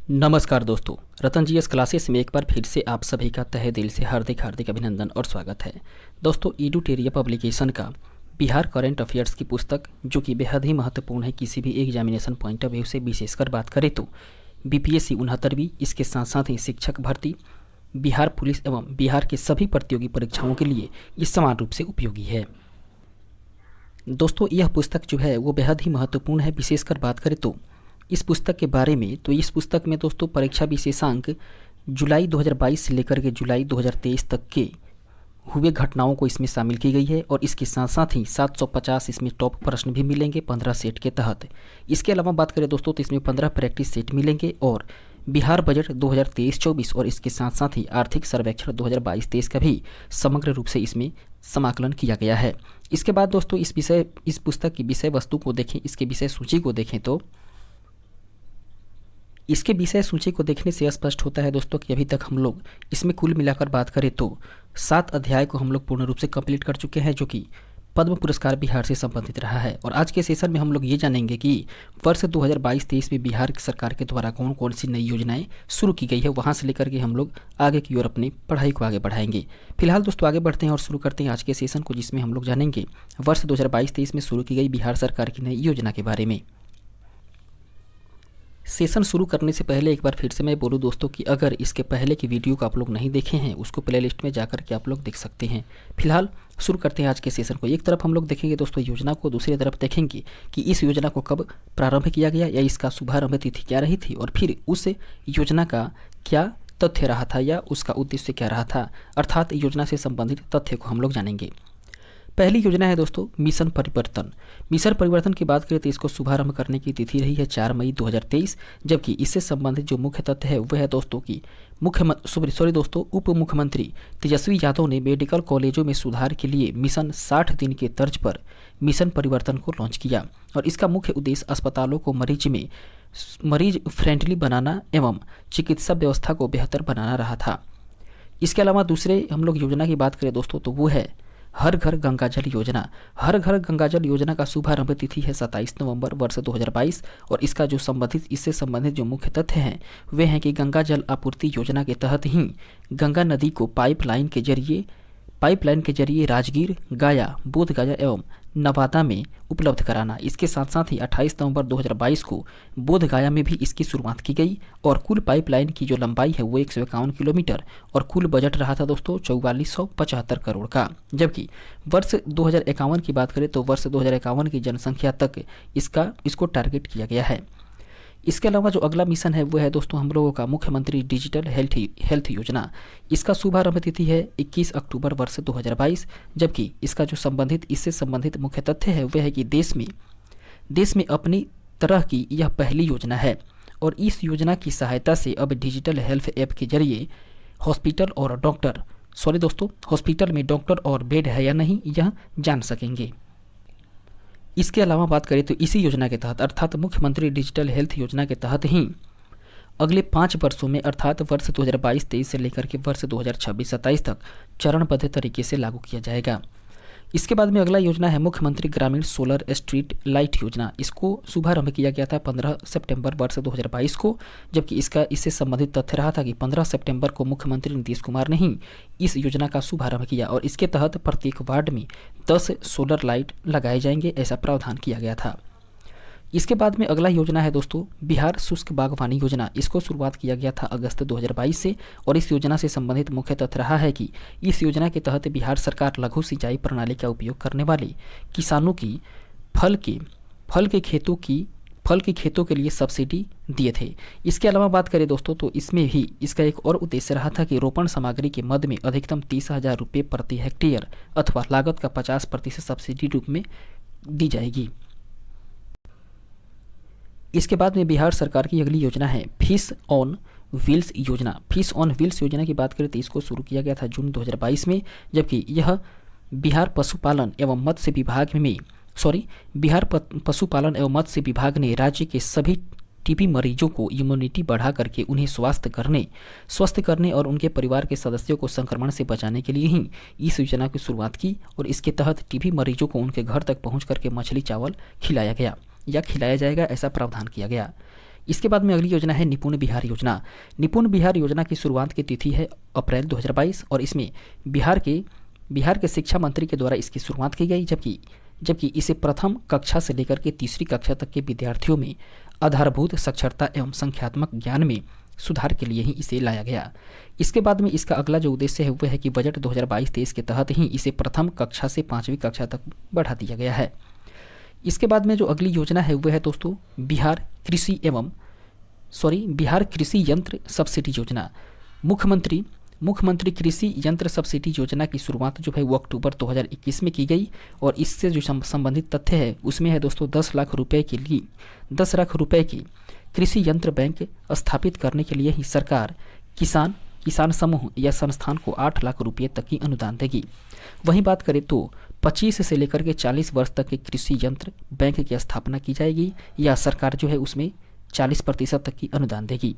नमस्कार दोस्तों, रतन G S classes में एक बार फिर से आप सभी का तहे दिल से हार्दिक हार्दिक अभिनंदन और स्वागत है। दोस्तों, एडुटेरिया पब्लिकेशन का बिहार करंट अफेयर्स की पुस्तक, जो कि बेहद ही महत्वपूर्ण है किसी भी एग्जामिनेशन पॉइंट ऑफ व्यू से, विशेषकर बात करें तो बीपीएससी 69वीं, इसके साथ साथ ही शिक्षक भर्ती, बिहार पुलिस एवं बिहार के सभी प्रतियोगी परीक्षाओं के लिए ये समान रूप से उपयोगी है। दोस्तों, यह पुस्तक जो है वो बेहद ही महत्वपूर्ण है। विशेषकर बात करें तो इस पुस्तक के बारे में, तो इस पुस्तक में दोस्तों परीक्षा विशेषांक जुलाई 2022 से लेकर के जुलाई 2023 तक के हुए घटनाओं को इसमें शामिल की गई है और इसके साथ साथ ही 750 इसमें टॉप प्रश्न भी मिलेंगे 15 सेट के तहत। इसके अलावा बात करें दोस्तों तो इसमें 15 प्रैक्टिस सेट मिलेंगे और बिहार बजट 2023-24 और इसके साथ साथ ही आर्थिक सर्वेक्षण 2022-23 का भी समग्र रूप से इसमें समाकलन किया गया है। इसके बाद दोस्तों इस पुस्तक की विषय वस्तु को देखें, इसके विषय सूची को देखें तो इसके विषय सूची को देखने से स्पष्ट होता है दोस्तों कि अभी तक हम लोग इसमें कुल मिलाकर बात करें तो 7 अध्याय को हम लोग पूर्ण रूप से कंप्लीट कर चुके हैं, जो कि पद्म पुरस्कार बिहार से संबंधित रहा है। और आज के सेशन में हम लोग ये जानेंगे कि वर्ष 2022-23 में बिहार सरकार के द्वारा कौन कौन सी नई योजनाएं शुरू की गई है, वहाँ से लेकर के हम लोग आगे की ओर अपनी पढ़ाई को आगे बढ़ाएंगे। फिलहाल दोस्तों आगे बढ़ते हैं और शुरू करते हैं आज के सेशन को, जिसमें हम लोग जानेंगे वर्ष 2022-23 में शुरू की गई बिहार सरकार की नई योजना के बारे में। सेशन शुरू करने से पहले एक बार फिर से मैं बोलूं दोस्तों कि अगर इसके पहले की वीडियो को आप लोग नहीं देखे हैं, उसको प्लेलिस्ट में जाकर के आप लोग देख सकते हैं। फिलहाल शुरू करते हैं आज के सेशन को। एक तरफ हम लोग देखेंगे दोस्तों योजना को, दूसरी तरफ देखेंगे कि इस योजना को कब प्रारंभ किया गया या इसका शुभारंभ तिथि क्या रही थी, और फिर उस योजना का क्या तथ्य रहा था या उसका उद्देश्य क्या रहा था, अर्थात योजना से संबंधित तथ्य को हम लोग जानेंगे। पहली योजना है दोस्तों मिशन परिवर्तन। मिशन परिवर्तन की बात करें तो इसको शुभारंभ करने की तिथि रही है 4 मई 2023, जबकि इससे संबंधित जो मुख्य तथ्य है वह है दोस्तों कि उप मुख्यमंत्री तेजस्वी यादव ने मेडिकल कॉलेजों में सुधार के लिए मिशन 60 दिन के तर्ज पर मिशन परिवर्तन को लॉन्च किया और इसका मुख्य उद्देश्य अस्पतालों को मरीज फ्रेंडली बनाना एवं चिकित्सा व्यवस्था को बेहतर बनाना रहा था। इसके अलावा दूसरे हम लोग योजना की बात करें दोस्तों तो वो है हर घर गंगाजल योजना। हर घर गंगाजल योजना का शुभारंभ तिथि है 27 नवंबर वर्ष 2022 और इससे संबंधित जो मुख्य तथ्य हैं वे हैं कि गंगा जल आपूर्ति योजना के तहत ही गंगा नदी को पाइपलाइन के जरिए राजगीर, गया, बोधगया एवं नवादा में उपलब्ध कराना। इसके साथ साथ ही 28 नवंबर 2022 को बोधगया में भी इसकी शुरुआत की गई और कुल पाइपलाइन की जो लंबाई है वो 151 किलोमीटर और कुल बजट रहा था दोस्तों 4475 करोड़ का। जबकि वर्ष 2051 की बात करें तो वर्ष 2051 की जनसंख्या तक इसको टारगेट किया गया है। इसके अलावा जो अगला मिशन है वो है दोस्तों हम लोगों का मुख्यमंत्री डिजिटल हेल्थ योजना। इसका शुभारंभ तिथि है 21 अक्टूबर वर्ष 2022, जबकि इससे संबंधित मुख्य तथ्य है वह है कि देश में अपनी तरह की यह पहली योजना है और इस योजना की सहायता से अब डिजिटल हेल्थ ऐप के जरिए हॉस्पिटल में डॉक्टर और बेड है या नहीं यह जान सकेंगे। इसके अलावा बात करें तो इसी योजना के तहत अर्थात मुख्यमंत्री डिजिटल हेल्थ योजना के तहत ही अगले 5 वर्षों में अर्थात वर्ष 2022-23 से लेकर के वर्ष 2026-27 तक चरणबद्ध तरीके से लागू किया जाएगा। इसके बाद में अगला योजना है मुख्यमंत्री ग्रामीण सोलर स्ट्रीट लाइट योजना। इसको शुभारंभ किया गया था 15 सितंबर वर्ष 2022 को, जबकि इससे संबंधित तथ्य रहा था कि 15 सितंबर को मुख्यमंत्री नीतीश कुमार ने ही इस योजना का शुभारंभ किया और इसके तहत प्रत्येक वार्ड में 10 सोलर लाइट लगाए जाएंगे, ऐसा प्रावधान किया गया था। इसके बाद में अगला योजना है दोस्तों बिहार शुष्क बागवानी योजना। इसको शुरुआत किया गया था अगस्त 2022 से और इस योजना से संबंधित मुख्य तथ्य रहा है कि इस योजना के तहत बिहार सरकार लघु सिंचाई प्रणाली का उपयोग करने वाले किसानों की फल के खेतों के लिए सब्सिडी दिए थे। इसके अलावा बात करें दोस्तों तो इसमें भी इसका एक और उद्देश्य रहा था कि रोपण सामग्री के मद में अधिकतम 30,000 रुपये प्रति हेक्टेयर अथवा लागत का 50% सब्सिडी रूप में दी जाएगी। इसके बाद में बिहार सरकार की अगली योजना है फिश ऑन व्हील्स योजना। फिश ऑन व्हील्स योजना की बात करें तो इसको शुरू किया गया था जून 2022 में, जबकि यह बिहार पशुपालन एवं मत्स्य विभाग ने राज्य के सभी टीबी मरीजों को इम्यूनिटी बढ़ा करके उन्हें स्वस्थ करने और उनके परिवार के सदस्यों को संक्रमण से बचाने के लिए ही इस योजना की शुरुआत की और इसके तहत टीबी मरीजों को उनके घर तक पहुँच करके मछली चावल खिलाया जाएगा, ऐसा प्रावधान किया गया। इसके बाद में अगली योजना है निपुण बिहार योजना। निपुण बिहार योजना की शुरुआत की तिथि है अप्रैल 2022 और इसमें बिहार के शिक्षा मंत्री के द्वारा इसकी शुरुआत की गई, जबकि इसे प्रथम कक्षा से लेकर के तीसरी कक्षा तक के विद्यार्थियों में आधारभूत साक्षरता एवं संख्यात्मक ज्ञान में सुधार के लिए ही इसे लाया गया। इसके बाद में इसका अगला जो उद्देश्य है वह है कि बजट 2022-23 के तहत ही इसे प्रथम कक्षा से 5वीं कक्षा तक बढ़ा दिया गया है। इसके बाद में जो अगली योजना है वह है दोस्तों बिहार कृषि यंत्र सब्सिडी योजना। मुख्यमंत्री कृषि यंत्र सब्सिडी योजना की शुरुआत जो है वो अक्टूबर 2021 में की गई और इससे जो संबंधित तथ्य है उसमें है दोस्तों 10 लाख रुपए की कृषि यंत्र बैंक स्थापित करने के लिए ही सरकार किसान समूह या संस्थान को 8 लाख रुपये तक की अनुदान देगी। वहीं बात करें तो 25 से लेकर के 40 वर्ष तक के कृषि यंत्र बैंक की स्थापना की जाएगी या सरकार जो है उसमें 40% तक की अनुदान देगी।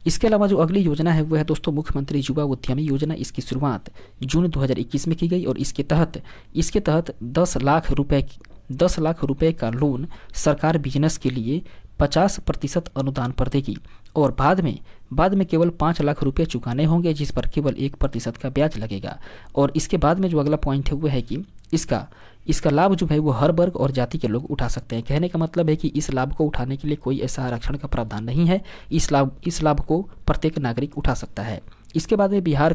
इसके अलावा जो अगली योजना है वह है दोस्तों मुख्यमंत्री युवा उद्यमी योजना। इसकी शुरुआत जून 2021 में की गई और इसके तहत 10 लाख रुपए का लोन सरकार बिजनेस के लिए 50% अनुदान पर देगी और बाद में केवल 5 लाख रुपए चुकाने होंगे जिस पर केवल 1% का ब्याज लगेगा। और इसके बाद में जो अगला पॉइंट है वो है कि इसका लाभ जो है वो हर वर्ग और जाति के लोग उठा सकते हैं। कहने का मतलब है कि इस लाभ को उठाने के लिए कोई ऐसा आरक्षण का प्रावधान नहीं है, इस लाभ को प्रत्येक नागरिक उठा सकता है। इसके बाद में बिहार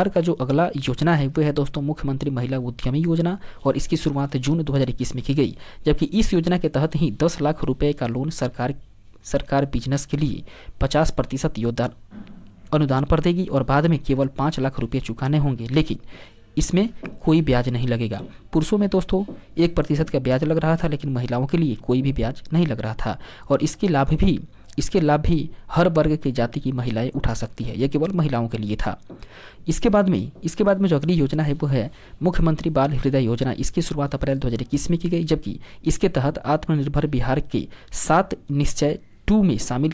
का जो अगला योजना है वो है दोस्तों मुख्यमंत्री महिला उद्यमी योजना और इसकी शुरुआत जून 2021 में की गई, जबकि इस योजना के तहत ही 10 लाख रुपए का लोन सरकार बिजनेस के लिए 50% अनुदान पर देगी और बाद में केवल 5 लाख रुपये चुकाने होंगे, लेकिन इसमें कोई ब्याज नहीं लगेगा। पुरुषों में दोस्तों 1% का ब्याज लग रहा था लेकिन महिलाओं के लिए कोई भी ब्याज नहीं लग रहा था और इसके लाभ भी हर वर्ग की जाति की महिलाएं उठा सकती है, यह केवल महिलाओं के लिए था। इसके बाद में जो अगली योजना है वो है मुख्यमंत्री बाल हृदय योजना। इसकी शुरुआत अप्रैल 2021 में की गई, जबकि इसके तहत आत्मनिर्भर बिहार के 7 निश्चय 2 में शामिल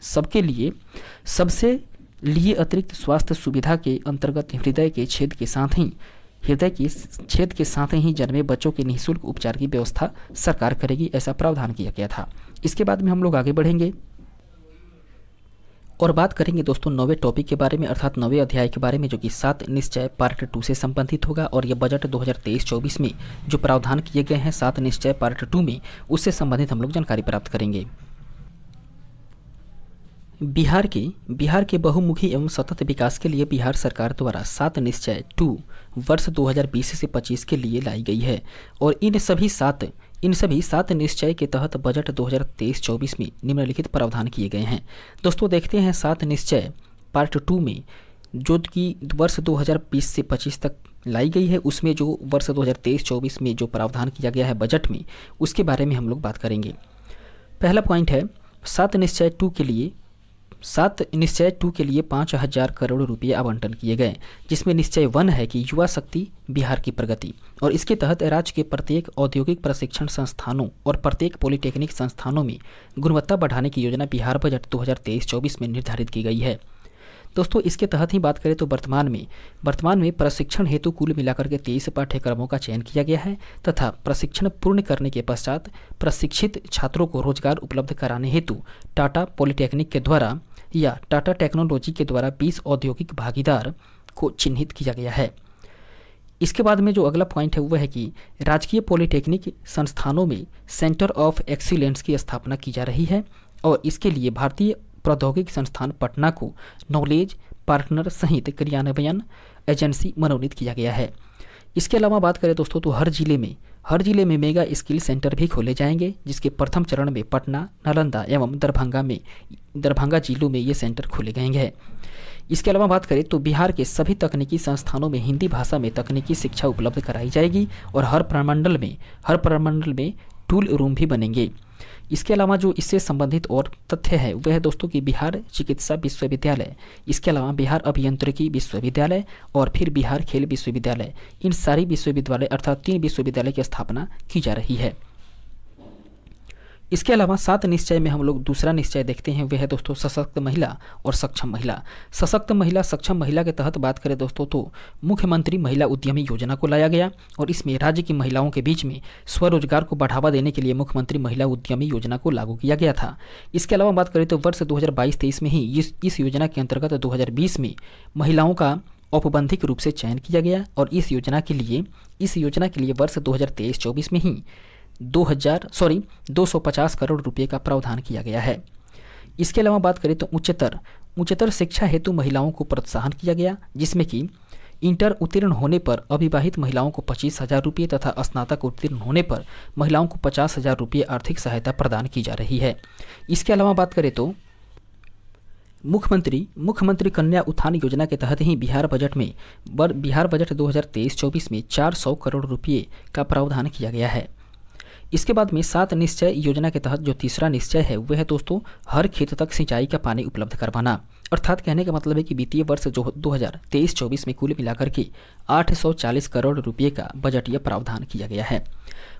सबके लिए अतिरिक्त स्वास्थ्य सुविधा के अंतर्गत हृदय के छेद के साथ ही जन्मे बच्चों के निःशुल्क उपचार की व्यवस्था सरकार करेगी, ऐसा प्रावधान किया गया था। इसके बाद में हम लोग आगे बढ़ेंगे और बात करेंगे दोस्तों 9वें टॉपिक के बारे में, अर्थात 9वें अध्याय के बारे में, जो कि 7 निश्चय पार्ट 2 से संबंधित होगा और यह बजट 2023-24 में जो प्रावधान किए गए हैं 7 निश्चय पार्ट 2 में, उससे संबंधित हम लोग जानकारी प्राप्त करेंगे। बिहार के बहुमुखी एवं सतत विकास के लिए बिहार सरकार द्वारा 7 निश्चय 2 वर्ष 2020 से 25 के लिए लाई गई है और इन सभी 7 निश्चय के तहत बजट 2023-24 में निम्नलिखित प्रावधान किए गए हैं। दोस्तों देखते हैं 7 निश्चय पार्ट 2 में जो कि वर्ष 2020 से 25 तक लाई गई है, उसमें जो वर्ष 2023-24 में जो प्रावधान किया गया है बजट में, उसके बारे में हम लोग बात करेंगे। पहला पॉइंट है 7 निश्चय 2 के लिए 5,000 करोड़ रुपये आवंटन किए गए, जिसमें निश्चय 1 है कि युवा शक्ति बिहार की प्रगति और इसके तहत राज्य के प्रत्येक औद्योगिक प्रशिक्षण संस्थानों और प्रत्येक पॉलिटेक्निक संस्थानों में गुणवत्ता बढ़ाने की योजना बिहार बजट 2023-24 में निर्धारित की गई है। दोस्तों इसके तहत ही बात करें तो वर्तमान में प्रशिक्षण हेतु कुल मिलाकर के 23 पाठ्यक्रमों का चयन किया गया है तथा प्रशिक्षण पूर्ण करने के पश्चात प्रशिक्षित छात्रों को रोजगार उपलब्ध कराने हेतु टाटा पॉलिटेक्निक के द्वारा या टाटा टेक्नोलॉजी के द्वारा 20 औद्योगिक भागीदार को चिन्हित किया गया है। इसके बाद में जो अगला पॉइंट है वह है कि राजकीय पॉलिटेक्निक संस्थानों में सेंटर ऑफ एक्सीलेंस की स्थापना की जा रही है और इसके लिए भारतीय प्रौद्योगिकी संस्थान पटना को नॉलेज पार्टनर सहित क्रियान्वयन एजेंसी मनोनीत किया गया है। इसके अलावा बात करें दोस्तों तो हर जिले में मेगा स्किल सेंटर भी खोले जाएंगे, जिसके प्रथम चरण में पटना, नालंदा एवं दरभंगा जिलों में ये सेंटर खोले गए हैं। इसके अलावा बात करें तो बिहार के सभी तकनीकी संस्थानों में हिंदी भाषा में तकनीकी शिक्षा उपलब्ध कराई जाएगी और हर प्रमंडल में टूल रूम भी बनेंगे। इसके अलावा जो इससे संबंधित और तथ्य है वह है दोस्तों कि बिहार चिकित्सा विश्वविद्यालय, इसके अलावा बिहार अभियांत्रिकी विश्वविद्यालय और फिर बिहार खेल विश्वविद्यालय, इन सारी विश्वविद्यालय अर्थात 3 विश्वविद्यालय की स्थापना की जा रही है। इसके अलावा 7 निश्चय में हम लोग दूसरा निश्चय देखते हैं, वह है दोस्तों सशक्त महिला और सक्षम महिला। सशक्त महिला सक्षम महिला के तहत बात करें दोस्तों तो मुख्यमंत्री महिला उद्यमी योजना को लाया गया और इसमें राज्य की महिलाओं के बीच में स्वरोजगार को बढ़ावा देने के लिए मुख्यमंत्री महिला उद्यमी योजना को लागू किया गया था। इसके अलावा बात करें तो वर्ष 2022-23 में ही इस योजना के अंतर्गत 2020 में महिलाओं का औपबंधिक रूप से चयन किया गया और इस योजना के लिए वर्ष 2023-24 में ही 250 करोड़ रुपए का प्रावधान किया गया है। इसके अलावा बात करें तो उच्चतर शिक्षा हेतु महिलाओं को प्रोत्साहन किया गया, जिसमें कि इंटर उत्तीर्ण होने पर अविवाहित महिलाओं को 25,000 रुपये तथा स्नातक उत्तीर्ण होने पर महिलाओं को 50,000 रुपये आर्थिक सहायता प्रदान की जा रही है। इसके अलावा बात करें तो मुख्यमंत्री कन्या उत्थान योजना के तहत ही बिहार बजट 2023-24 में 400 करोड़ रुपये का प्रावधान किया गया है। इसके बाद में 7 निश्चय योजना के तहत जो तीसरा निश्चय है वह है दोस्तों हर खेत तक सिंचाई का पानी उपलब्ध करवाना। अर्थात कहने का मतलब है कि वित्तीय वर्ष जो 2023-24 में कुल मिलाकर के 840 करोड़ रुपये का बजटीय प्रावधान किया गया है।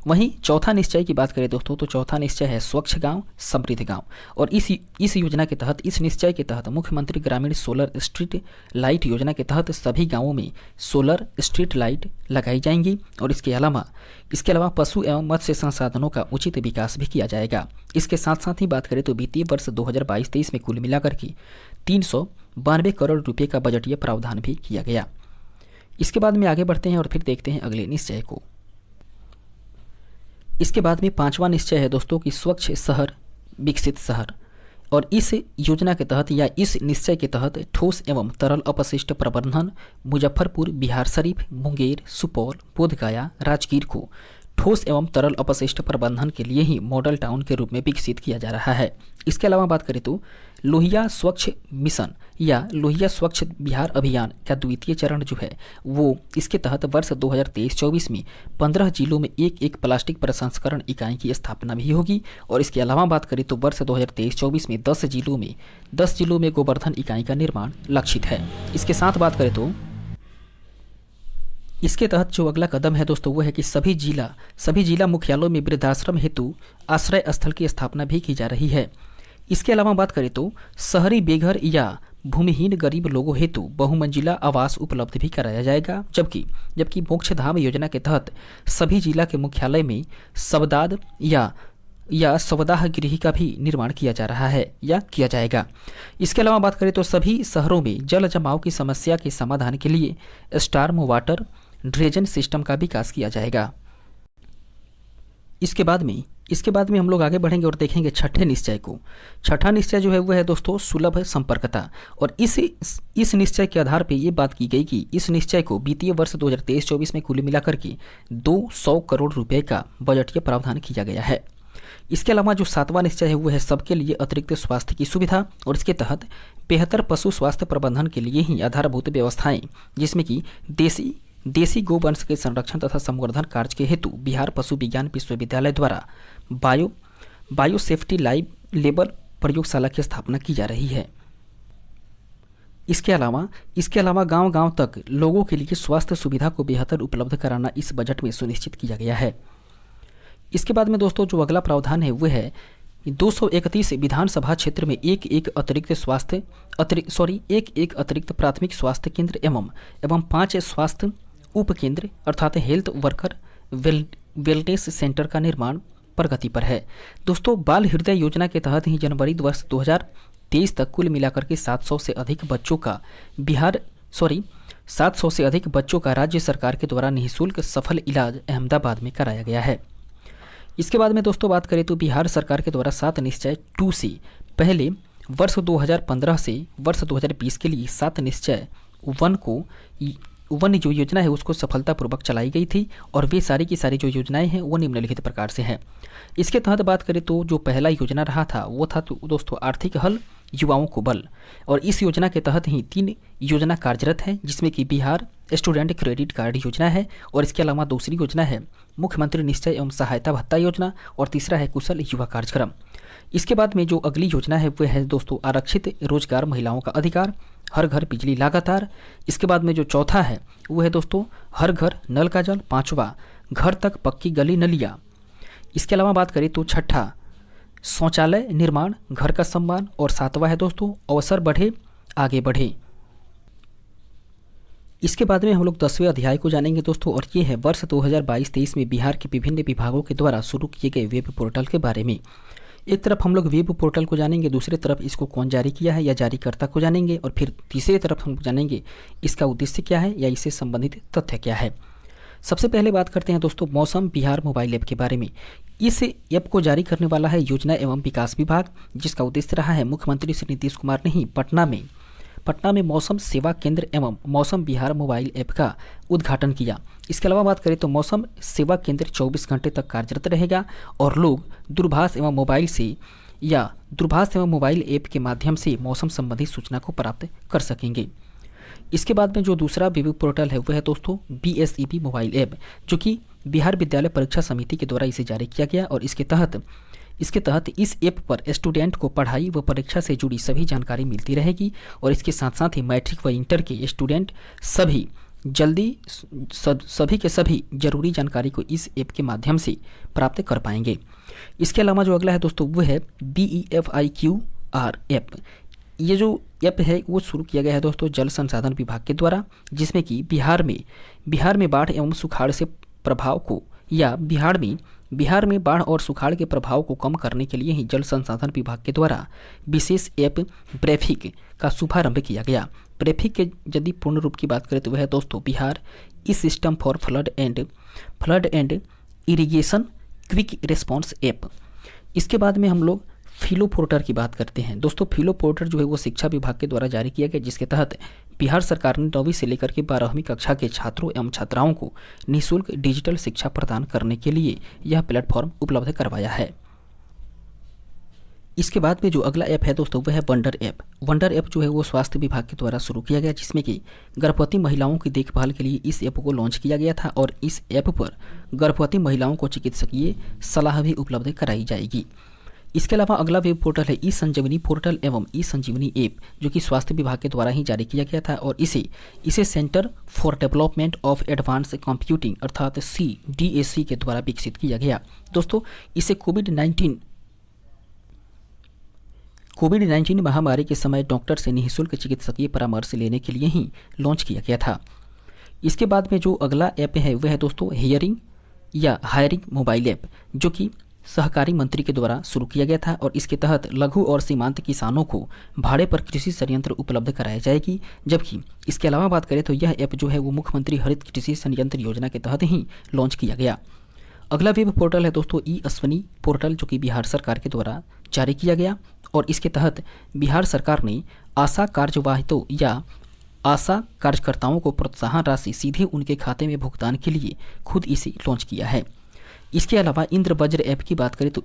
वहीं चौथा निश्चय की बात करें दोस्तों तो चौथा निश्चय है स्वच्छ गांव समृद्ध गांव और इस योजना के तहत इस निश्चय के तहत मुख्यमंत्री ग्रामीण सोलर स्ट्रीट लाइट योजना के तहत सभी गांवों में सोलर स्ट्रीट लाइट लगाई जाएंगी और इसके अलावा पशु एवं मत्स्य संसाधनों का उचित विकास भी किया जाएगा। इसके साथ साथ ही बात करें तो वित्तीय वर्ष 2022-23 में कुल मिलाकर के 392 करोड़ रुपये का बजटीय प्रावधान भी किया गया। इसके बाद में आगे बढ़ते हैं और फिर देखते हैं अगले निश्चय को। इसके बाद में 5वां निश्चय है दोस्तों कि स्वच्छ शहर विकसित शहर और इस योजना के तहत या इस निश्चय के तहत ठोस एवं तरल अपशिष्ट प्रबंधन मुजफ्फरपुर, बिहार शरीफ, मुंगेर, सुपौल, बोधगया, राजगीर को ठोस एवं तरल अपशिष्ट प्रबंधन के लिए ही मॉडल टाउन के रूप में विकसित किया जा रहा है। इसके अलावा बात करें तो लोहिया स्वच्छ मिशन या लोहिया स्वच्छ बिहार अभियान का द्वितीय चरण जो है वो इसके तहत वर्ष 2023-24 में 15 जिलों में एक प्लास्टिक प्रसंस्करण इकाई की स्थापना भी होगी और इसके अलावा बात करें तो वर्ष 2023-24 में 10 जिलों में गोवर्धन इकाई का निर्माण लक्षित है। इसके साथ बात करें तो इसके तहत जो अगला कदम है दोस्तों वो है कि सभी जिला मुख्यालयों में वृद्धाश्रम हेतु आश्रय स्थल की स्थापना भी की जा रही है। इसके अलावा बात करें तो शहरी बेघर या भूमिहीन गरीब लोगों हेतु बहुमंजिला आवास उपलब्ध भी कराया जाएगा, जबकि मोक्षधाम योजना के तहत सभी जिला के मुख्यालय में शवदाह या शवदाह गृह का भी निर्माण किया जा रहा है या किया जाएगा। इसके अलावा बात करें तो सभी शहरों में जल जमाव की समस्या के समाधान के लिए स्टॉर्म वाटर ड्रेनेज सिस्टम का विकास किया जाएगा। इसके बाद में हम लोग आगे बढ़ेंगे और देखेंगे छठे निश्चय को। छठा निश्चय जो है वह है दोस्तों सुलभ संपर्कता और इस निश्चय के आधार पर यह बात की गई कि इस निश्चय को वित्तीय वर्ष 2023-24 में कुल मिलाकर के 200 करोड़ रुपए का बजटीय प्रावधान किया गया है। इसके अलावा जो 7वां निश्चय है वह है सबके लिए अतिरिक्त स्वास्थ्य की सुविधा और इसके तहत बेहतर पशु स्वास्थ्य प्रबंधन के लिए ही आधारभूत व्यवस्थाएं जिसमें कि देसी गोवंश के संरक्षण तथा संवर्धन कार्य के हेतु बिहार पशु विज्ञान विश्वविद्यालय द्वारा बायो सेफ्टी लेबल प्रयोगशाला की स्थापना की जा रही है। इसके अलावा गांव-गांव तक लोगों के लिए स्वास्थ्य सुविधा को बेहतर उपलब्ध कराना इस बजट में सुनिश्चित किया गया है। इसके बाद में दोस्तों जो अगला प्रावधान है वह है 231 विधानसभा क्षेत्र में एक अतिरिक्त प्राथमिक स्वास्थ्य केंद्र एवं 5 स्वास्थ्य उप केंद्र अर्थात हेल्थ वर्कर वेलनेस सेंटर का निर्माण प्रगति पर है। दोस्तों बाल हृदय योजना के तहत ही जनवरी वर्ष 2023 तक कुल मिलाकर के 700 से अधिक बच्चों का राज्य सरकार के द्वारा निःशुल्क सफल इलाज अहमदाबाद में कराया गया है। इसके बाद में दोस्तों बात करें तो बिहार सरकार के द्वारा 7 निश्चय 2 से पहले वर्ष 2015 से वर्ष 2020 के लिए 7 निश्चय 1 जो योजना है उसको सफलतापूर्वक चलाई गई थी और वे सारी की सारी जो योजनाएं हैं वो निम्नलिखित प्रकार से हैं। इसके तहत बात करें तो जो पहला योजना रहा था वो था तो दोस्तों आर्थिक हल युवाओं को बल और इस योजना के तहत ही 3 योजना कार्यरत है जिसमें कि बिहार स्टूडेंट क्रेडिट कार्ड योजना है और इसके अलावा दूसरी योजना है मुख्यमंत्री निश्चय एवं सहायता भत्ता योजना और तीसरा है कुशल युवा कार्यक्रम। इसके बाद में जो अगली योजना है वह है दोस्तों आरक्षित रोजगार महिलाओं का अधिकार हर घर बिजली लगातार। इसके बाद में जो चौथा है वो है दोस्तों हर घर नल का जल, 5वां घर तक पक्की गली नलिया। इसके अलावा बात करें तो शौचालय निर्माण, घर का सम्मान और 7वां है दोस्तों अवसर बढ़े आगे बढ़े। इसके बाद में हम लोग 10वें अध्याय को जानेंगे दोस्तों, और ये है वर्ष 2022-23 में बिहार के विभिन्न विभागों के द्वारा शुरू किए गए वेब पोर्टल के बारे में। एक तरफ हम लोग वेब पोर्टल को जानेंगे, दूसरी तरफ इसको कौन जारी किया है या जारीकर्ता को जानेंगे, और फिर तीसरी तरफ हम जानेंगे इसका उद्देश्य क्या है या इससे संबंधित तथ्य क्या है। सबसे पहले बात करते हैं दोस्तों मौसम बिहार मोबाइल ऐप के बारे में। इस ऐप को जारी करने वाला है योजना एवं विकास विभाग, जिसका उद्देश्य रहा है मुख्यमंत्री श्री नीतीश कुमार ने ही पटना में मौसम सेवा केंद्र एवं मौसम बिहार मोबाइल ऐप का उद्घाटन किया। इसके अलावा बात करें तो मौसम सेवा केंद्र 24 घंटे तक कार्यरत रहेगा और लोग दूरभाष एवं मोबाइल ऐप के माध्यम से मौसम संबंधी सूचना को प्राप्त कर सकेंगे। इसके बाद में जो दूसरा वेब पोर्टल है वह है दोस्तों BSEB मोबाइल ऐप, जो कि बिहार विद्यालय परीक्षा समिति के द्वारा इसे जारी किया गया और इसके तहत इस ऐप पर स्टूडेंट को पढ़ाई व परीक्षा से जुड़ी सभी जानकारी मिलती रहेगी और इसके साथ साथ ही मैट्रिक व इंटर के स्टूडेंट सभी के सभी जरूरी जानकारी को इस ऐप के माध्यम से प्राप्त कर पाएंगे। इसके अलावा जो अगला है दोस्तों वो है BEFIQR ऐप। ये जो ऐप है वो शुरू किया गया है दोस्तों जल संसाधन विभाग के द्वारा, जिसमें कि बिहार में बाढ़ एवं सुखाड़ से प्रभाव को या बिहार में बाढ़ और सुखाड़ के प्रभाव को कम करने के लिए ही जल संसाधन विभाग के द्वारा विशेष ऐप ब्रेफिक का शुभारंभ किया गया। ब्रेफिक के यदि पूर्ण रूप की बात करें तो वह है दोस्तों Bihar E system for flood and irrigation quick response app. इसके बाद में हम लोग फिलो पोर्टल की बात करते हैं दोस्तों। फिलो पोर्टल जो है वो शिक्षा विभाग के द्वारा जारी किया गया, जिसके तहत बिहार सरकार ने 9वीं से लेकर के 12वीं कक्षा के छात्रों एवं छात्राओं को निःशुल्क डिजिटल शिक्षा प्रदान करने के लिए यह प्लेटफॉर्म उपलब्ध करवाया है। इसके बाद में जो अगला ऐप है दोस्तों वह है वंडर ऐप। वंडर ऐप जो है वो स्वास्थ्य विभाग के द्वारा शुरू किया गया, जिसमें कि गर्भवती महिलाओं की देखभाल के लिए इस ऐप को लॉन्च किया गया था और इस ऐप पर गर्भवती महिलाओं को चिकित्सकीय सलाह भी उपलब्ध कराई जाएगी। इसके अलावा अगला वेब पोर्टल है ई संजीवनी पोर्टल एवं ई संजीवनी ऐप, जो कि स्वास्थ्य विभाग के द्वारा ही जारी किया गया था और इसे centre for development of advance computing अर्थात CDAC के द्वारा विकसित किया गया। दोस्तों इसे कोविड-19 महामारी के समय डॉक्टर से निःशुल्क चिकित्सकीय परामर्श लेने के लिए ही लॉन्च किया गया था। इसके बाद में जो अगला ऐप है वह है दोस्तों हायरिंग मोबाइल ऐप, जो कि सहकारी मंत्री के द्वारा शुरू किया गया था और इसके तहत लघु और सीमांत किसानों को भाड़े पर कृषि संयंत्र उपलब्ध कराई जाएगी। जबकि इसके अलावा बात करें तो यह ऐप जो है वो मुख्यमंत्री हरित कृषि संयंत्र योजना के तहत ही लॉन्च किया गया। अगला वेब पोर्टल है दोस्तों ई-अश्विनी पोर्टल, जो कि बिहार सरकार के द्वारा जारी किया गया और इसके तहत बिहार सरकार ने आशा कार्यवाहियों या आशा कार्यकर्ताओं को प्रोत्साहन राशि सीधे उनके खाते में भुगतान के लिए खुद इसे लॉन्च किया है। इसके अलावा इंद्र वज्र ऐप की बात करें तो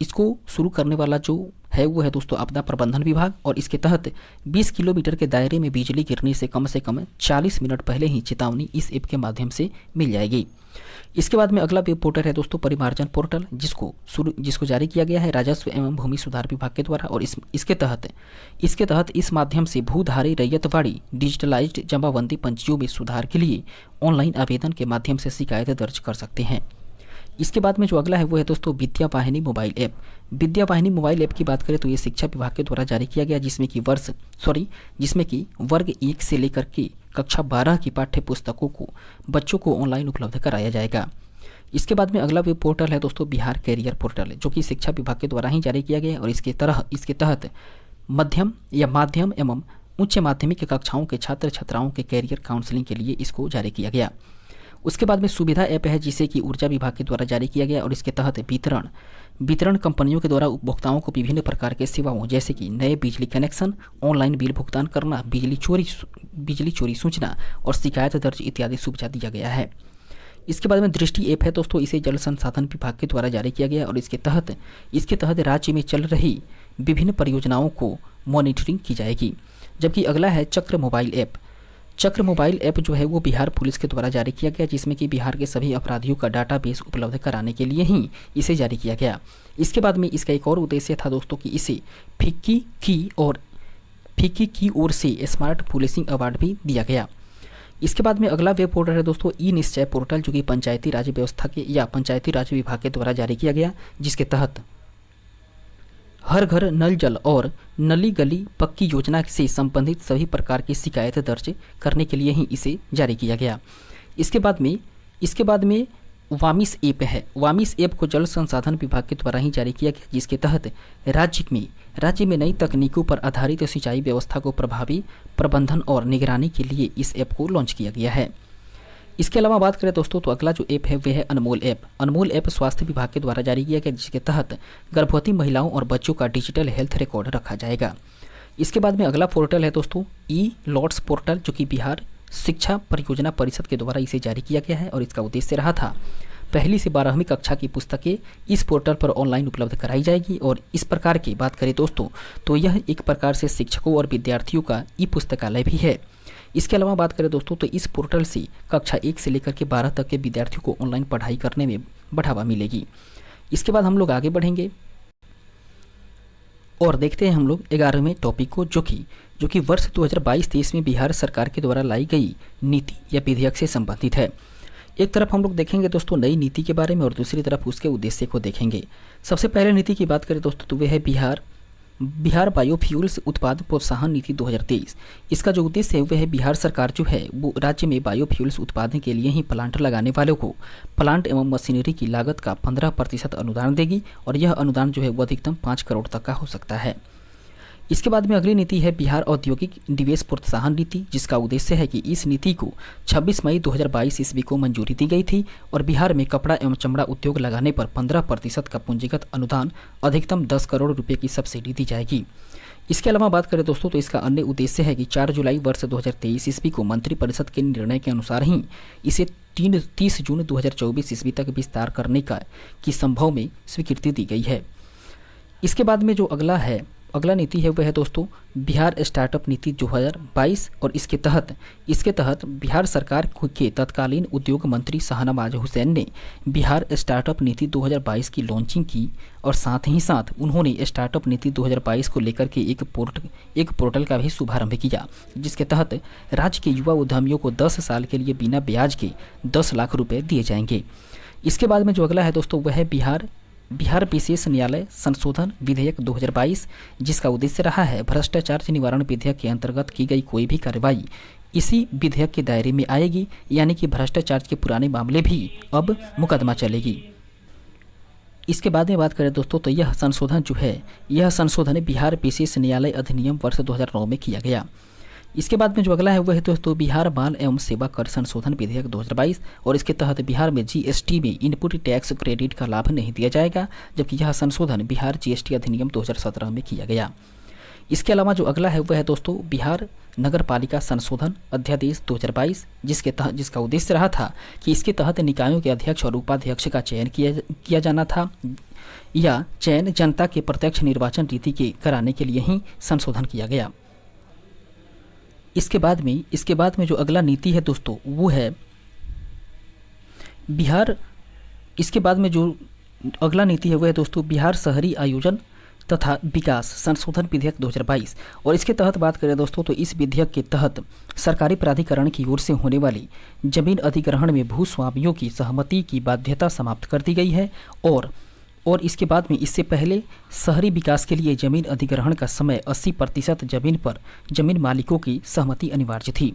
इसको शुरू करने वाला जो है वो है दोस्तों आपदा प्रबंधन विभाग और इसके तहत 20 किलोमीटर के दायरे में बिजली गिरने से कम 40 मिनट पहले ही चेतावनी इस ऐप के माध्यम से मिल जाएगी। इसके बाद में अगला वेब पोर्टल है दोस्तों परिमार्जन पोर्टल, जिसको जारी किया गया है राजस्व एवं भूमि सुधार विभाग के द्वारा और इसके तहत इस माध्यम से भूधारी रैयतवाड़ी डिजिटलाइज्ड जमाबंदी पंजियों में सुधार के लिए ऑनलाइन आवेदन के माध्यम से शिकायत दर्ज कर सकते हैं। इसके बाद में जो अगला है वो है दोस्तों विद्या वाहिनी मोबाइल ऐप। विद्या वाहिनी मोबाइल ऐप की बात करें तो ये शिक्षा विभाग के द्वारा जारी किया गया, जिसमें कि वर्ग 1 से लेकर के कक्षा 12 की पाठ्य पुस्तकों को बच्चों को ऑनलाइन उपलब्ध कराया जाएगा। इसके बाद में अगला वेब पोर्टल है दोस्तों बिहार कैरियर पोर्टल, जो कि शिक्षा विभाग के द्वारा ही जारी किया गया और इसके तहत माध्यम एवं उच्च माध्यमिक कक्षाओं के छात्र छात्राओं के कैरियर काउंसलिंग के लिए इसको जारी किया गया। उसके बाद में सुविधा ऐप है, जिसे कि ऊर्जा विभाग के द्वारा जारी किया गया और इसके तहत वितरण कंपनियों के द्वारा उपभोक्ताओं को विभिन्न प्रकार के सेवाओं जैसे कि नए बिजली कनेक्शन, ऑनलाइन बिल भुगतान करना, बिजली चोरी सूचना और शिकायत दर्ज इत्यादि सुविधा दिया गया है। इसके बाद में दृष्टि ऐप है दोस्तों, इसे जल संसाधन विभाग के द्वारा जारी किया गया और इसके तहत राज्य में चल रही विभिन्न परियोजनाओं को मॉनिटरिंग की जाएगी। जबकि अगला है चक्र मोबाइल ऐप। चक्र मोबाइल ऐप जो है वो बिहार पुलिस के द्वारा जारी किया गया, जिसमें कि बिहार के सभी अपराधियों का डाटाबेस उपलब्ध कराने के लिए ही इसे जारी किया गया। इसके बाद में इसका एक और उद्देश्य था दोस्तों कि इसे फिक्की की ओर से स्मार्ट पुलिसिंग अवार्ड भी दिया गया। इसके बाद में अगला वेब पोर्टल है दोस्तों ई निश्चय पोर्टल, जो कि पंचायती राज व्यवस्था के या पंचायती राज विभाग के द्वारा जारी किया गया, जिसके तहत हर घर नल जल और नली गली पक्की योजना से संबंधित सभी प्रकार की शिकायत दर्ज करने के लिए ही इसे जारी किया गया। इसके बाद में वामिस ऐप है। वामिस ऐप को जल संसाधन विभाग के द्वारा ही जारी किया गया, जिसके तहत राज्य में नई तकनीकों पर आधारित सिंचाई व्यवस्था को प्रभावी प्रबंधन और निगरानी के लिए इस ऐप को लॉन्च किया गया है। इसके अलावा बात करें दोस्तों तो अगला जो ऐप है वह है अनमोल ऐप। अनमोल ऐप स्वास्थ्य विभाग के द्वारा जारी किया गया, जिसके तहत गर्भवती महिलाओं और बच्चों का डिजिटल हेल्थ रिकॉर्ड रखा जाएगा। इसके बाद में अगला पोर्टल है दोस्तों ई लॉट्स पोर्टल, जो कि बिहार शिक्षा परियोजना परिषद के द्वारा इसे जारी किया गया है और इसका उद्देश्य रहा था पहली से 12वीं कक्षा की पुस्तकें इस पोर्टल पर ऑनलाइन उपलब्ध कराई जाएगी। और इस प्रकार की बात करें दोस्तों तो यह एक प्रकार से शिक्षकों और विद्यार्थियों का ई पुस्तकालय भी है। इसके अलावा बात करें दोस्तों तो इस पोर्टल से कक्षा 1 से लेकर के 12 तक के विद्यार्थियों को ऑनलाइन पढ़ाई करने में बढ़ावा मिलेगी। इसके बाद हम लोग आगे बढ़ेंगे और देखते हैं हम लोग 11वें टॉपिक को, जो कि वर्ष 2022-23 में बिहार सरकार के द्वारा लाई गई नीति या विधेयक से संबंधित है। एक तरफ हम लोग देखेंगे दोस्तों नई नीति के बारे में और दूसरी तरफ उसके उद्देश्य को देखेंगे। सबसे पहले नीति की बात करें दोस्तों तो वह है बिहार बायोफ्यूल्स उत्पाद प्रोत्साहन नीति 2023। इसका जो उद्देश्य है वह है बिहार सरकार जो है वो राज्य में बायोफ्यूल्स उत्पादन के लिए ही प्लांट लगाने वालों को प्लांट एवं मशीनरी की लागत का 15% अनुदान देगी और यह अनुदान जो है वो अधिकतम 5 करोड़ तक का हो सकता है। इसके बाद में अगली नीति है बिहार औद्योगिक निवेश प्रोत्साहन नीति, जिसका उद्देश्य है कि इस नीति को 26 मई 2022 ईस्वी को मंजूरी दी गई थी और बिहार में कपड़ा एवं चमड़ा उद्योग लगाने पर 15% का पूंजीगत अनुदान अधिकतम 10 करोड़ रुपए की सब्सिडी दी जाएगी। इसके अलावा बात करें दोस्तों तो इसका अन्य उद्देश्य है कि 4 जुलाई वर्ष 2023 ईस्वी को मंत्रिपरिषद के निर्णय के अनुसार ही इसे 30 जून 2024 ईस्वी तक विस्तार करने की संभव में स्वीकृति दी गई है। इसके बाद में जो अगला नीति है वह है दोस्तों बिहार स्टार्टअप नीति 2022 और इसके तहत बिहार सरकार के तत्कालीन उद्योग मंत्री शाहनवाज हुसैन ने बिहार स्टार्टअप नीति 2022 की लॉन्चिंग की और साथ ही साथ उन्होंने स्टार्टअप नीति 2022 को लेकर के एक पोर्टल का भी शुभारंभ किया, जिसके तहत राज्य के युवा उद्यमियों को 10 साल के लिए बिना ब्याज के 10 लाख रुपए दिए जाएंगे। इसके बाद में जो अगला है दोस्तों वह है बिहार विशेष न्यायालय संशोधन विधेयक 2022, जिसका उद्देश्य रहा है भ्रष्टाचार निवारण विधेयक के अंतर्गत की गई कोई भी कार्रवाई इसी विधेयक के दायरे में आएगी, यानी कि भ्रष्टाचार के पुराने मामले भी अब मुकदमा चलेगी। इसके बाद में बात करें दोस्तों तो यह संशोधन बिहार विशेष न्यायालय अधिनियम वर्ष 2009 में किया गया। इसके बाद में जो अगला है वह है दोस्तों बिहार माल एवं सेवा कर संशोधन विधेयक 2022 और इसके तहत बिहार में जीएसटी में इनपुट टैक्स क्रेडिट का लाभ नहीं दिया जाएगा, जबकि यह संशोधन बिहार जीएसटी अधिनियम 2017 में किया गया। इसके अलावा जो अगला है वह है दोस्तों बिहार नगर पालिका संशोधन अध्यादेश 2022, जिसका उद्देश्य रहा था कि इसके तहत निकायों के अध्यक्ष और उपाध्यक्ष का चयन किया जाना था या चयन जनता के प्रत्यक्ष निर्वाचन रीति के कराने के लिए ही संशोधन किया गया। इसके बाद में जो अगला नीति है दोस्तों वो है बिहार शहरी आयोजन तथा विकास संशोधन विधेयक 2022 और इसके तहत बात करें दोस्तों तो इस विधेयक के तहत सरकारी प्राधिकरण की ओर से होने वाली जमीन अधिग्रहण में भूस्वामियों की सहमति की बाध्यता समाप्त कर दी गई है और इसके बाद में इससे पहले शहरी विकास के लिए जमीन अधिग्रहण का समय 80% जमीन मालिकों की सहमति अनिवार्य थी।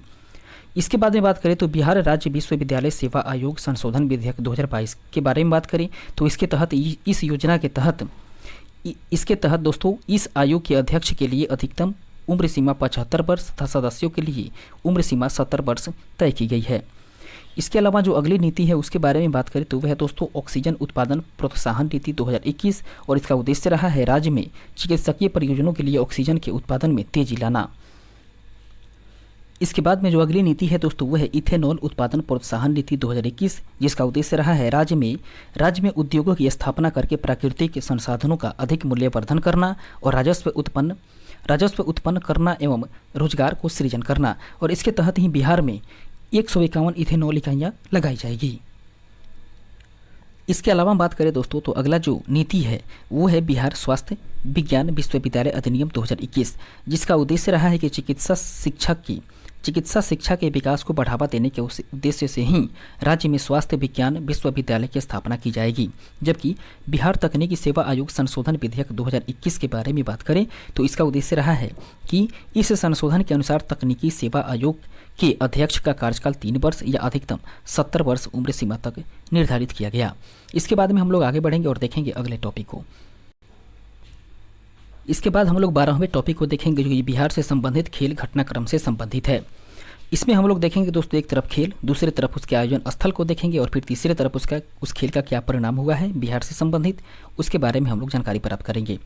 इसके बाद में बात करें तो बिहार राज्य विश्वविद्यालय सेवा आयोग संशोधन विधेयक 2022 के बारे में बात करें तो इसके तहत दोस्तों इस आयोग के अध्यक्ष के लिए अधिकतम उम्र सीमा 75 वर्ष तथा सदस्यों के लिए उम्र सीमा 70 वर्ष तय की गई है। इसके अलावा जो अगली नीति है उसके बारे में बात करें तो वह दोस्तों ऑक्सीजन उत्पादन प्रोत्साहन नीति 2021 और इसका उद्देश्य रहा है राज्य में चिकित्सकीय परियोजनाओं के लिए ऑक्सीजन के उत्पादन में तेजी लाना। इसके बाद में जो अगली नीति है दोस्तों वह है इथेनॉल उत्पादन प्रोत्साहन नीति 2021, जिसका उद्देश्य रहा है राज्य में उद्योगों की स्थापना करके प्राकृतिक संसाधनों का अधिक मूल्यवर्धन करना और राजस्व उत्पन्न करना एवं रोजगार को सृजन करना और इसके तहत ही बिहार में 151 इथेनॉल इकाइयाँ लगाई जाएगी। इसके अलावा बात करें दोस्तों तो अगला जो नीति है वो है बिहार स्वास्थ्य विज्ञान विश्वविद्यालय अधिनियम 2021, जिसका उद्देश्य रहा है कि चिकित्सा शिक्षा की चिकित्सा शिक्षा के विकास को बढ़ावा देने के उद्देश्य से ही राज्य में स्वास्थ्य विज्ञान विश्वविद्यालय की स्थापना की जाएगी। जबकि बिहार तकनीकी सेवा आयोग संशोधन विधेयक 2021 के बारे में बात करें तो इसका उद्देश्य रहा है कि इस संशोधन के अनुसार तकनीकी सेवा आयोग के अध्यक्ष का कार्यकाल 3 वर्ष या अधिकतम 70 वर्ष उम्र सीमा तक निर्धारित किया गया। इसके बाद में हम लोग आगे बढ़ेंगे और देखेंगे अगले टॉपिक को। इसके बाद हम लोग 12वें टॉपिक को देखेंगे, जो कि बिहार से संबंधित खेल घटनाक्रम से संबंधित है। इसमें हम लोग देखेंगे दोस्तों, एक तरफ खेल, दूसरी तरफ उसके आयोजन स्थल को देखेंगे और फिर तीसरी तरफ उस खेल का क्या परिणाम हुआ है बिहार से संबंधित, उसके बारे में हम लोग जानकारी प्राप्त करेंगे।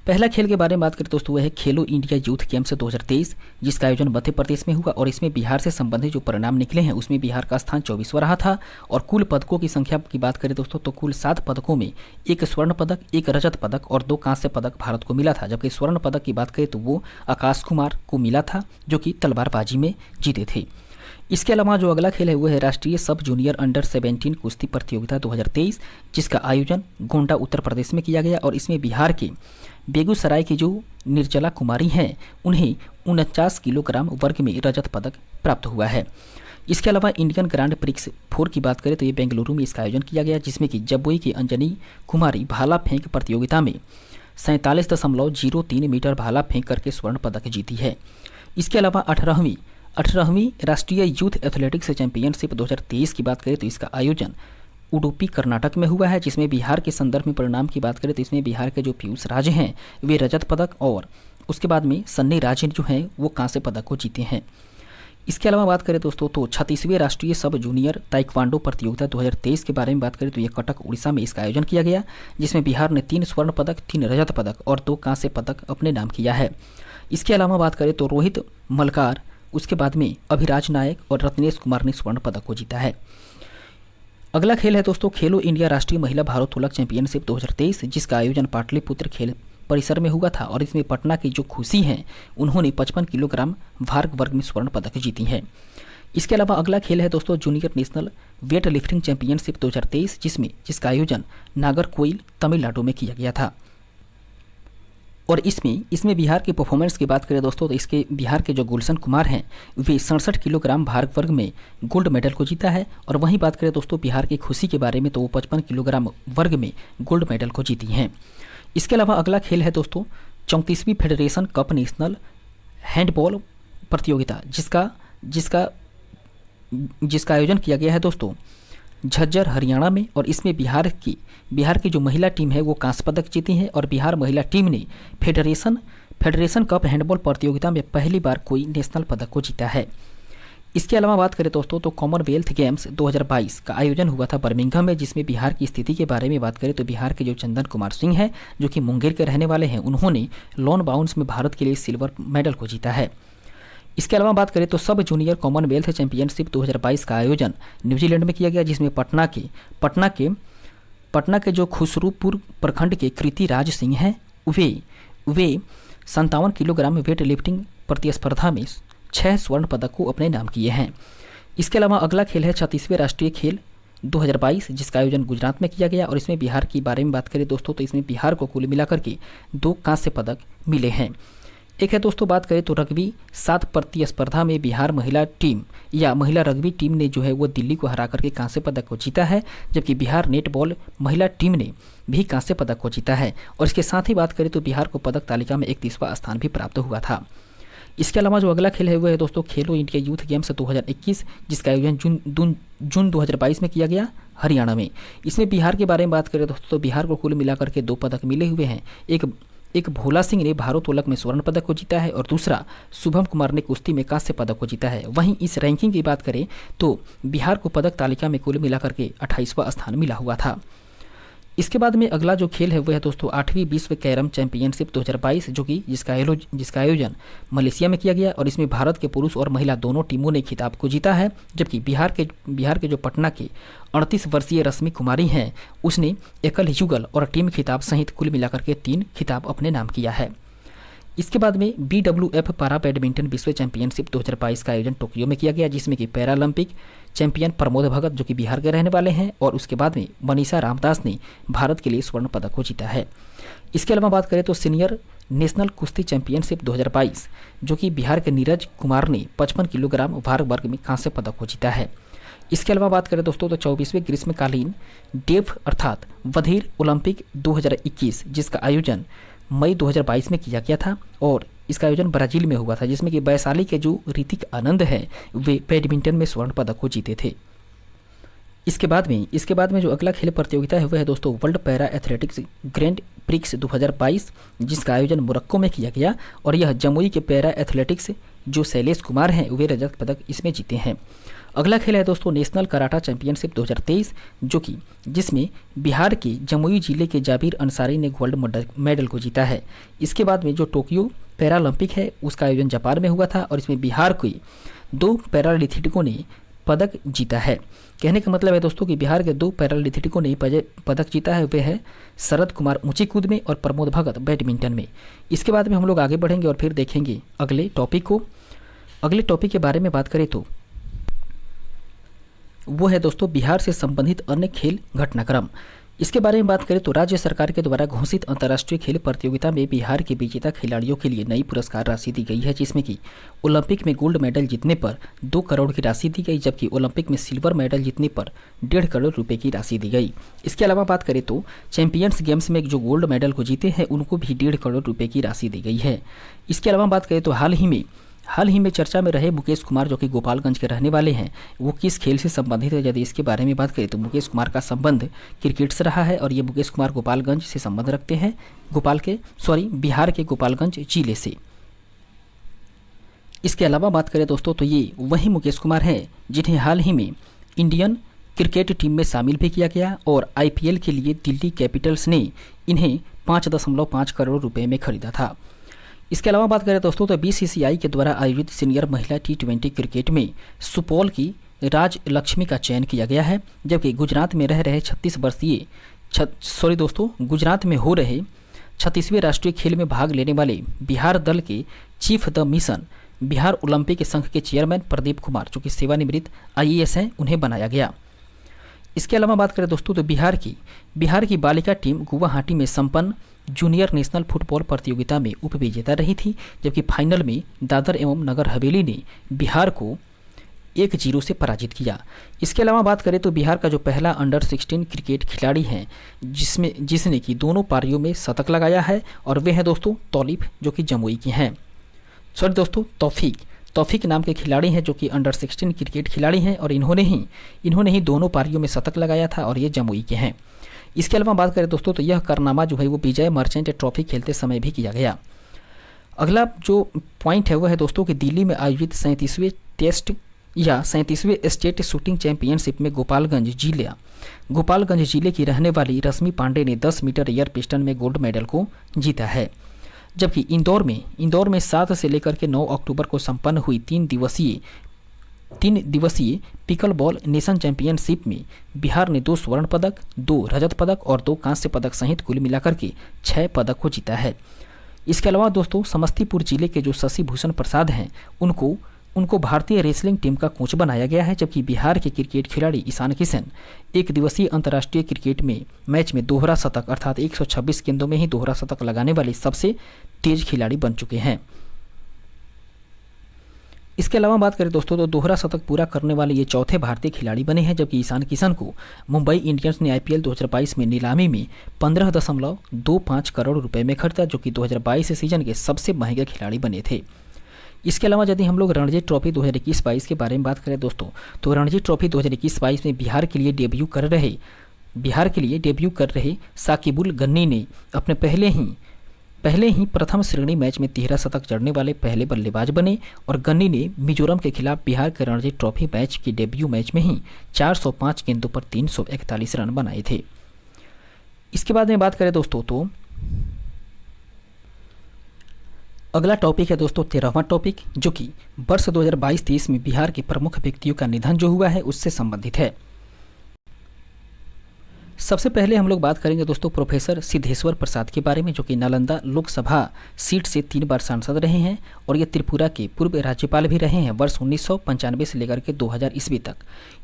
पहला खेल के बारे में बात करें दोस्तों, वह है खेलो इंडिया यूथ गेम्स 2023, जिसका आयोजन मध्य प्रदेश में हुआ और इसमें बिहार से संबंधित जो परिणाम निकले हैं उसमें बिहार का स्थान 24वां रहा था। और कुल पदकों की संख्या की बात करें दोस्तों तो कुल 7 पदकों में 1 स्वर्ण पदक, 1 रजत पदक और 2 कांस्य पदक भारत को मिला था। जबकि स्वर्ण पदक की बात करें तो वो आकाश कुमार को मिला था, जो कि तलवारबाजी में जीते थे। इसके अलावा जो अगला खेल है वो है राष्ट्रीय सब जूनियर अंडर 17 कुश्ती प्रतियोगिता 2023, जिसका आयोजन गोंडा उत्तर प्रदेश में किया गया और इसमें बिहार के बेगूसराय की जो निर्जला कुमारी हैं उन्हें 49 किलोग्राम वर्ग में रजत पदक प्राप्त हुआ है। इसके अलावा इंडियन ग्रांड प्रिक्स 4 की बात करें तो ये बेंगलुरु में इसका आयोजन किया गया, जिसमें कि जम्मू की अंजनी कुमारी भाला फेंक प्रतियोगिता में 47.03 मीटर भाला फेंक करके स्वर्ण पदक जीती है। इसके अलावा 18वीं राष्ट्रीय यूथ एथलेटिक्स चैंपियनशिप 2023 की बात करें तो इसका आयोजन उडुपी कर्नाटक में हुआ है, जिसमें बिहार के संदर्भ में परिणाम की बात करें तो इसमें बिहार के जो पीयूष राज हैं वे रजत पदक और उसके बाद में सन्नी राजन जो हैं वो कांस्य पदक को जीते हैं। इसके अलावा बात करें दोस्तों तो 36वीं राष्ट्रीय सब जूनियर ताइक्वांडो प्रतियोगिता 2023 के बारे में बात करें तो ये कटक उड़ीसा में इसका आयोजन किया गया, जिसमें बिहार ने 3 स्वर्ण पदक, 3 रजत पदक और 2 कांस्य पदक अपने नाम किया है। इसके अलावा बात करें तो रोहित मलकार, उसके बाद में अभिराज नायक और रत्नेश कुमार ने स्वर्ण पदक को जीता है। अगला खेल है दोस्तों खेलो इंडिया राष्ट्रीय महिला भारोत्तोलक चैंपियनशिप 2023, जिसका आयोजन पाटलिपुत्र खेल परिसर में हुआ था और इसमें पटना की जो खुशी हैं उन्होंने 55 किलोग्राम भार वर्ग में स्वर्ण पदक जीती है। इसके अलावा अगला खेल है दोस्तों junior national weight lifting championship 2023, जिसका आयोजन नागरकोइल तमिलनाडु में किया गया था। और इसमें बिहार की परफॉर्मेंस की बात करें दोस्तों तो इसके बिहार के जो गुलशन कुमार हैं वे 67 किलोग्राम भार वर्ग में गोल्ड मेडल को जीता है। और वहीं बात करें दोस्तों बिहार की खुशी के बारे में तो वो 55 किलोग्राम वर्ग में गोल्ड मेडल को जीती हैं। इसके अलावा अगला खेल है दोस्तों 34वीं फेडरेशन कप नेशनल हैंडबॉल प्रतियोगिता, जिसका आयोजन किया गया है दोस्तों झज्जर हरियाणा में और इसमें बिहार की जो महिला टीम है वो कांस्य पदक जीती है और बिहार महिला टीम ने फेडरेशन कप हैंडबॉल प्रतियोगिता में पहली बार कोई नेशनल पदक को जीता है। इसके अलावा बात करें दोस्तों तो कॉमनवेल्थ गेम्स 2022 का आयोजन हुआ था बर्मिंघम में, जिसमें बिहार की स्थिति के बारे में बात करें तो बिहार के जो चंदन कुमार सिंह हैं जो कि मुंगेर के रहने वाले हैं, उन्होंने लॉन बाउंस में भारत के लिए सिल्वर मेडल को जीता है। इसके अलावा बात करें तो सब जूनियर कॉमनवेल्थ चैंपियनशिप 2022 का आयोजन न्यूजीलैंड में किया गया, जिसमें पटना के जो खुसरूपुर प्रखंड के कृति राज सिंह हैं वे 57 किलोग्राम वेट लिफ्टिंग प्रतिस्पर्धा में 6 स्वर्ण पदक को अपने नाम किए हैं। इसके अलावा अगला खेल है 36वें राष्ट्रीय खेल 2022, जिसका आयोजन गुजरात में किया गया और इसमें बिहार के बारे में बात करें दोस्तों तो इसमें बिहार को कुल मिलाकर के 2 कांस्य पदक मिले हैं। एक है दोस्तों बात करें तो रग्बी 7 प्रतिस्पर्धा में बिहार महिला टीम या महिला रग्बी टीम ने जो है वो दिल्ली को हरा करके कांस्य पदक को जीता है, जबकि बिहार नेटबॉल महिला टीम ने भी कांस्य पदक को जीता है। और इसके साथ ही बात करें तो बिहार को पदक तालिका में 31वां स्थान भी प्राप्त हुआ था। इसके अलावा जो अगला खेल है वो है दोस्तों खेलो इंडिया यूथ गेम्स 2021, जिसका आयोजन जून 2022 में किया गया हरियाणा में। इसमें बिहार के बारे में बात करें दोस्तों तो बिहार को कुल मिलाकर के 2 पदक मिले हुए हैं। एक भोला सिंह ने भारोत्तोलक में स्वर्ण पदक को जीता है और दूसरा शुभम कुमार ने कुश्ती में कांस्य पदक को जीता है। वहीं इस रैंकिंग की बात करें तो बिहार को पदक तालिका में कुल मिलाकर के 28वां स्थान मिला हुआ था। इसके बाद में अगला जो खेल है वह है दोस्तों 8वीं विश्व कैरम चैंपियनशिप 2022, जो कि जिसका आयोजन मलेशिया में किया गया और इसमें भारत के पुरुष और महिला दोनों टीमों ने खिताब को जीता है। जबकि बिहार के जो पटना के 38 वर्षीय रश्मि कुमारी हैं उसने एकल युगल और टीम खिताब सहित कुल मिलाकर के 3 खिताब अपने नाम किया है। इसके बाद में BWF पारा बैडमिंटन विश्व चैंपियनशिप 2022 का आयोजन टोक्यो में किया गया, जिसमें कि पैरालंपिक चैंपियन प्रमोद भगत जो कि बिहार के रहने वाले हैं और उसके बाद में मनीषा रामदास ने भारत के लिए स्वर्ण पदक को जीता है। इसके अलावा बात करें तो सीनियर नेशनल कुश्ती चैंपियनशिप 2022 जो कि बिहार के नीरज कुमार ने 55 किलोग्राम भार वर्ग में कांस्य पदक को जीता है। इसके अलावा बात करें दोस्तों तो 24वें ग्रीष्मकालीन डेफ अर्थात बधिर ओलंपिक 2021 जिसका आयोजन मई 2022 में किया गया था और इसका आयोजन ब्राजील में हुआ था, जिसमें कि वैशाली के जो ऋतिक आनंद है वे बैडमिंटन में स्वर्ण पदक को जीते थे। इसके बाद में जो अगला खेल प्रतियोगिता है वह है दोस्तों world para athletics grand prix 2022 जिसका आयोजन मोरक्को में किया गया और यह जमुई के पैरा एथलेटिक्स जो शैलेश कुमार हैं वे रजत पदक इसमें जीते हैं। अगला खेल है दोस्तों नेशनल कराटा चैंपियनशिप 2023 जो कि जिसमें बिहार के जमुई जिले के जाबिर अंसारी ने गोल्ड मेडल को जीता है। इसके बाद में जो टोक्यो पैरालंपिक है उसका आयोजन जापान में हुआ था और इसमें बिहार के 2 पैरालिथिटिकों ने पदक जीता है। कहने का मतलब है दोस्तों कि बिहार के 2 पैरालिथिटिकों ने पदक जीता है, वे है शरद कुमार ऊंची कूद में और प्रमोद भगत बैडमिंटन में। इसके बाद में हम लोग आगे बढ़ेंगे और फिर देखेंगे अगले टॉपिक को। अगले टॉपिक के बारे में बात करें तो वो है दोस्तों बिहार से संबंधित अन्य खेल घटनाक्रम। इसके बारे में बात करें तो राज्य सरकार के द्वारा घोषित अंतर्राष्ट्रीय खेल प्रतियोगिता में बिहार के विजेता खिलाड़ियों के लिए नई पुरस्कार राशि दी गई है, जिसमें कि ओलंपिक में गोल्ड मेडल जीतने पर 2 करोड़ की राशि दी गई, जबकि ओलंपिक में सिल्वर मेडल जीतने पर 1.5 करोड़ रुपए की राशि दी गई। इसके अलावा बात करें तो चैंपियंस गेम्स में जो गोल्ड मेडल को जीते हैं उनको भी 1.5 करोड़ रुपए की राशि दी गई है। इसके अलावा बात करें तो हाल ही में चर्चा में रहे मुकेश कुमार जो कि गोपालगंज के रहने वाले हैं, वो किस खेल से संबंधित है। यदि इसके बारे में बात करें तो मुकेश कुमार का संबंध क्रिकेट से रहा है और ये मुकेश कुमार गोपालगंज से संबंध रखते हैं, बिहार के गोपालगंज जिले से। इसके अलावा बात करें दोस्तों तो ये वही मुकेश कुमार हैं जिन्हें हाल ही में इंडियन क्रिकेट टीम में शामिल भी किया गया और IPL के लिए दिल्ली कैपिटल्स ने इन्हें 5.5 करोड़ रुपए में खरीदा था। इसके अलावा बात करें दोस्तों तो BCCI के द्वारा आयोजित सीनियर महिला T20 क्रिकेट में सुपौल की राज लक्ष्मी का चयन किया गया है, जबकि गुजरात में हो रहे 36वें राष्ट्रीय खेल में भाग लेने वाले बिहार दल के chief the mission Bihar Olympic संघ के चेयरमैन प्रदीप कुमार जो कि सेवानिवृत्त IAS हैं उन्हें बनाया गया। इसके अलावा बात करें दोस्तों तो बिहार की बालिका टीम गुवाहाटी में संपन्न जूनियर नेशनल फुटबॉल प्रतियोगिता में उपविजेता रही थी, जबकि फाइनल में दादर एवं नगर हवेली ने बिहार को 1-0 से पराजित किया। इसके अलावा बात करें तो बिहार का जो पहला अंडर 16 क्रिकेट खिलाड़ी है जिसने कि दोनों पारियों में शतक लगाया है और वे हैं दोस्तों तौलिफ जो कि जमुई के हैं। तौफीक नाम के खिलाड़ी हैं जो कि अंडर 16 क्रिकेट खिलाड़ी हैं और इन्होंने ही दोनों पारियों में शतक लगाया था और ये जमुई के हैं। इसके अलावा बात करें दोस्तों तो यह कारनामा जो है वो विजय मर्चेंट ट्रॉफी खेलते समय भी किया गया। अगला जो पॉइंट है वह है दोस्तों कि दिल्ली में आयोजित 37वें स्टेट शूटिंग चैंपियनशिप में गोपालगंज जिले की रहने वाली रश्मि पांडे ने 10 मीटर एयर पिस्टल में गोल्ड मेडल को जीता है, जबकि इंदौर में 7 से लेकर के 9 अक्टूबर को संपन्न हुई 3 दिवसीय पिकल बॉल नेशन चैंपियनशिप में बिहार ने 2 स्वर्ण पदक, 2 रजत पदक और 2 कांस्य पदक सहित कुल मिलाकर के 6 पदक को जीता है। इसके अलावा दोस्तों समस्तीपुर जिले के जो शशि भूषण प्रसाद हैं उनको भारतीय रेसलिंग टीम का कोच बनाया गया है, जबकि बिहार के क्रिकेट खिलाड़ी ईशान किशन 1 दिवसीय अंतर्राष्ट्रीय क्रिकेट मैच में दोहरा शतक अर्थात 126 गेंदों में ही दोहरा शतक लगाने वाले सबसे तेज खिलाड़ी बन चुके हैं। इसके अलावा बात करें दोस्तों तो दोहरा शतक पूरा करने वाले ये चौथे भारतीय खिलाड़ी बने हैं, जबकि ईशान किशन को मुंबई इंडियंस ने IPL 2022 में नीलामी में 15.25 करोड़ रुपए में खरीदा, जो कि 2022 सीजन के सबसे महंगे खिलाड़ी बने थे। इसके अलावा यदि हम लोग रणजी ट्रॉफी 2021-22 के बारे में बात करें दोस्तों तो रणजी ट्रॉफी 2021-22 में बिहार के लिए डेब्यू कर रहे साकिबुल गन्नी ने अपने पहले ही प्रथम श्रेणी मैच में 13 शतक जड़ने वाले पहले बल्लेबाज बने और गन्नी ने मिजोरम के खिलाफ बिहार के रणजी ट्रॉफी मैच के डेब्यू मैच में ही 405 गेंदों पर 341 रन बनाए थे। इसके बाद में बात करें दोस्तों तो अगला टॉपिक है दोस्तों 13वां टॉपिक, जो कि वर्ष 2022-23 में बिहार के प्रमुख व्यक्तियों का निधन जो हुआ है उससे संबंधित है। सबसे पहले हम लोग बात करेंगे दोस्तों प्रोफेसर सिद्धेश्वर प्रसाद के बारे में, जो कि नालंदा लोकसभा सीट से 3 बार सांसद रहे हैं और ये त्रिपुरा के पूर्व राज्यपाल भी रहे हैं वर्ष 1995 से लेकर के 2000 ईस्वी तक।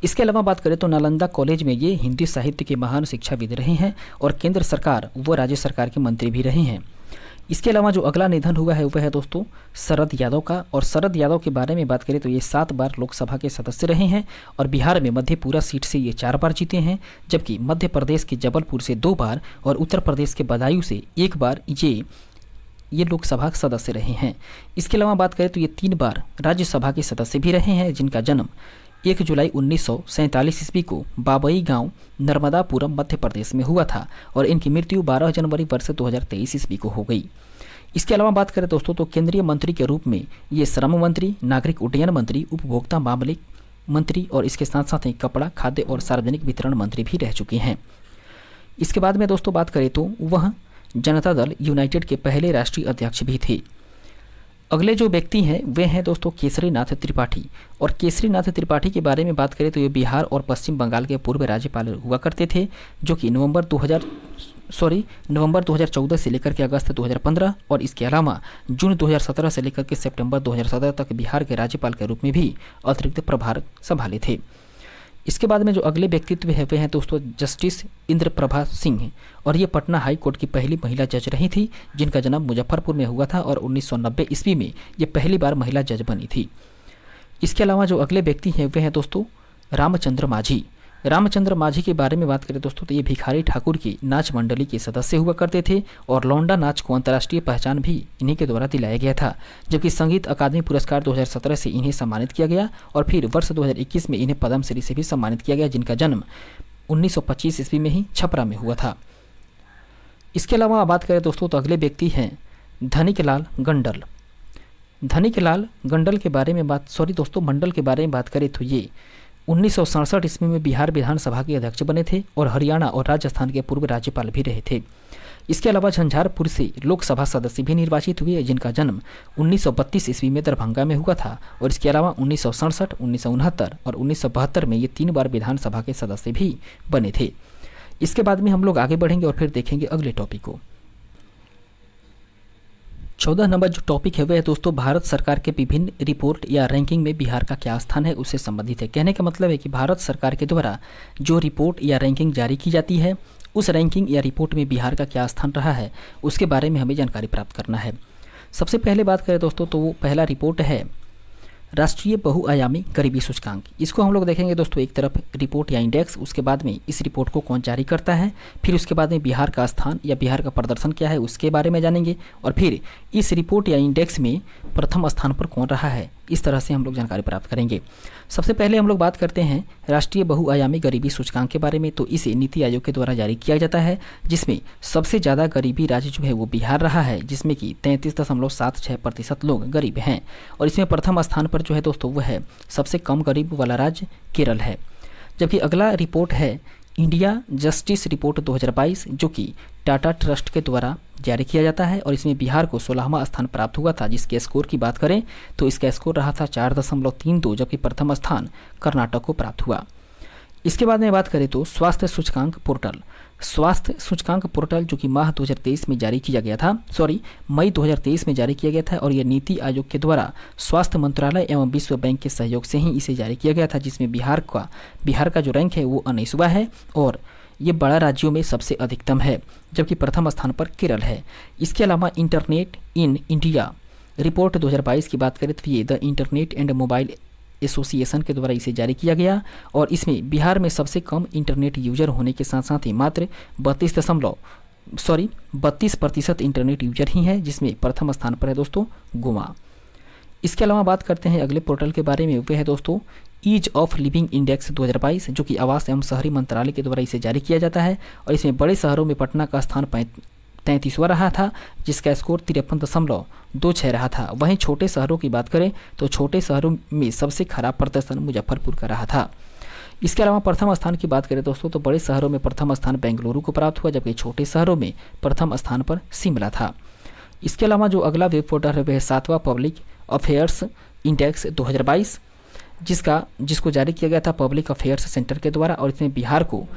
इसके अलावा बात करें तो नालंदा कॉलेज में ये हिंदी साहित्य के महान शिक्षाविद रहे हैं और केंद्र सरकार व राज्य सरकार के मंत्री भी रहे हैं। इसके अलावा जो अगला निधन हुआ है वह है दोस्तों शरद यादव का, और शरद यादव के बारे में बात करें तो ये 7 बार लोकसभा के सदस्य रहे हैं और बिहार में मधेपुरा सीट से ये 4 बार जीते हैं, जबकि मध्य प्रदेश के जबलपुर से 2 बार और उत्तर प्रदेश के बदायूं से 1 बार ये लोकसभा सदस्य रहे हैं। इसके अलावा बात करें तो ये 3 बार राज्यसभा के सदस्य भी रहे हैं, जिनका जन्म 1 जुलाई 1947 ईस्वी को बाबई गांव नर्मदापुरम मध्य प्रदेश में हुआ था और इनकी मृत्यु 12 जनवरी वर्ष 2023 ईस्वी को हो गई। इसके अलावा बात करें दोस्तों तो केंद्रीय मंत्री के रूप में ये श्रम मंत्री, नागरिक उड्डयन मंत्री, उपभोक्ता मामले मंत्री और इसके साथ साथ ही कपड़ा, खाद्य और सार्वजनिक वितरण मंत्री भी रह चुके हैं। इसके बाद में दोस्तों बात करें तो वह जनता दल यूनाइटेड के पहले राष्ट्रीय अध्यक्ष भी थे। अगले जो व्यक्ति हैं वे हैं दोस्तों केसरीनाथ त्रिपाठी, और केसरीनाथ त्रिपाठी के बारे में बात करें तो ये बिहार और पश्चिम बंगाल के पूर्व राज्यपाल हुआ करते थे, जो कि नवंबर 2014 से लेकर के अगस्त 2015 और इसके अलावा जून 2017 से लेकर के सितंबर 2017 तक बिहार के राज्यपाल के रूप में भी अतिरिक्त प्रभार संभाले थे। इसके बाद में जो अगले व्यक्तित्व है वे हैं दोस्तों जस्टिस इंद्र प्रभा सिंह, और ये पटना हाई कोर्ट की पहली महिला जज रही थी, जिनका जन्म मुजफ्फरपुर में हुआ था और 1990 ईस्वी में ये पहली बार महिला जज बनी थी। इसके अलावा जो अगले व्यक्ति हैं वे हैं दोस्तों रामचंद्र माझी। रामचंद्र माझी के बारे में बात करें दोस्तों तो ये भिखारी ठाकुर की नाच मंडली के सदस्य हुआ करते थे और लौंडा नाच को अंतर्राष्ट्रीय पहचान भी इन्हीं के द्वारा दिलाया गया था, जबकि संगीत अकादमी पुरस्कार 2017 से इन्हें सम्मानित किया गया और फिर वर्ष 2021 में इन्हें पद्मश्री से भी सम्मानित किया गया, जिनका जन्म 1925 ईस्वी में ही छपरा में हुआ था। इसके अलावा बात करें दोस्तों तो अगले व्यक्ति हैं धनिकलाल गंडल। धनिकलाल गंडल के बारे में मंडल के बारे में बात करें तो ये 1967 ईस्वी में बिहार विधानसभा के अध्यक्ष बने थे और हरियाणा और राजस्थान के पूर्व राज्यपाल भी रहे थे। इसके अलावा झंझारपुर से लोकसभा सदस्य भी निर्वाचित हुए, जिनका जन्म 1932 ईस्वी में दरभंगा में हुआ था और इसके अलावा 1967, 1969 और 1972 में ये 3 बार विधानसभा के सदस्य भी बने थे। इसके बाद में हम लोग आगे बढ़ेंगे और फिर देखेंगे अगले टॉपिक को। 14 नंबर जो टॉपिक है वह है दोस्तों भारत सरकार के विभिन्न रिपोर्ट या रैंकिंग में बिहार का क्या स्थान है उससे संबंधित है। कहने का मतलब है कि भारत सरकार के द्वारा जो रिपोर्ट या रैंकिंग जारी की जाती है उस रैंकिंग या रिपोर्ट में बिहार का क्या स्थान रहा है उसके बारे में हमें जानकारी प्राप्त करना है। सबसे पहले बात करें दोस्तों तो वो पहला रिपोर्ट है राष्ट्रीय बहुआयामी गरीबी सूचकांक। इसको हम लोग देखेंगे दोस्तों, एक तरफ रिपोर्ट या इंडेक्स, उसके बाद में इस रिपोर्ट को कौन जारी करता है, फिर उसके बाद में बिहार का स्थान या बिहार का प्रदर्शन क्या है उसके बारे में जानेंगे और फिर इस रिपोर्ट या इंडेक्स में प्रथम स्थान पर कौन रहा है, इस तरह से हम लोग जानकारी प्राप्त करेंगे। सबसे पहले हम लोग बात करते हैं राष्ट्रीय बहुआयामी गरीबी सूचकांक के बारे में। तो इसे नीति आयोग के द्वारा जारी किया जाता है, जिसमें सबसे ज़्यादा गरीबी राज्य जो है वो बिहार रहा है, जिसमें कि 33.76% लोग गरीब हैं और इसमें प्रथम स्थान पर जो है दोस्तों वह है सबसे कम गरीब वाला राज्य केरल है। जबकि अगला रिपोर्ट है इंडिया जस्टिस रिपोर्ट 2022, जो कि टाटा ट्रस्ट के द्वारा जारी किया जाता है और इसमें बिहार को 16वां स्थान प्राप्त हुआ था। जिसके स्कोर की बात करें तो इसका स्कोर रहा था 4.32, जबकि प्रथम स्थान कर्नाटक को प्राप्त हुआ। इसके बाद में बात करें तो स्वास्थ्य सूचकांक पोर्टल। स्वास्थ्य सूचकांक पोर्टल जो कि मई 2023 में जारी किया गया था और यह नीति आयोग के द्वारा स्वास्थ्य मंत्रालय एवं विश्व बैंक के सहयोग से ही इसे जारी किया गया था, जिसमें बिहार का जो रैंक है वो 19वां है और ये बड़ा राज्यों में सबसे अधिकतम है, जबकि प्रथम स्थान पर केरल है। इसके अलावा इंटरनेट इन इंडिया रिपोर्ट 2022 की बात करें तो ये the internet and mobile association के द्वारा इसे जारी किया गया और इसमें बिहार में सबसे कम इंटरनेट यूजर होने के साथ साथ ही मात्र 32% इंटरनेट यूजर ही है, जिसमें प्रथम स्थान पर है दोस्तों गोवा। इसके अलावा बात करते हैं अगले पोर्टल के बारे में, वह है दोस्तों ईज ऑफ लिविंग इंडेक्स 2022, जो कि आवास एवं शहरी मंत्रालय के द्वारा इसे जारी किया जाता है और इसमें बड़े शहरों में पटना का स्थान 33वां रहा था, जिसका स्कोर 53.26 रहा था। वहीं छोटे शहरों की बात करें तो छोटे शहरों में सबसे खराब प्रदर्शन मुजफ्फरपुर का रहा था। इसके अलावा प्रथम स्थान की बात करें दोस्तों तो बड़े शहरों में प्रथम स्थान बेंगलुरु को प्राप्त हुआ, जबकि छोटे शहरों में प्रथम स्थान पर शिमला था। इसके अलावा जो अगला वेब पोर्टल है वह 7वां पब्लिक अफेयर्स इंडेक्स 2022, जिसको जारी किया गया था पब्लिक अफेयर्स सेंटर के द्वारा और इसमें बिहार को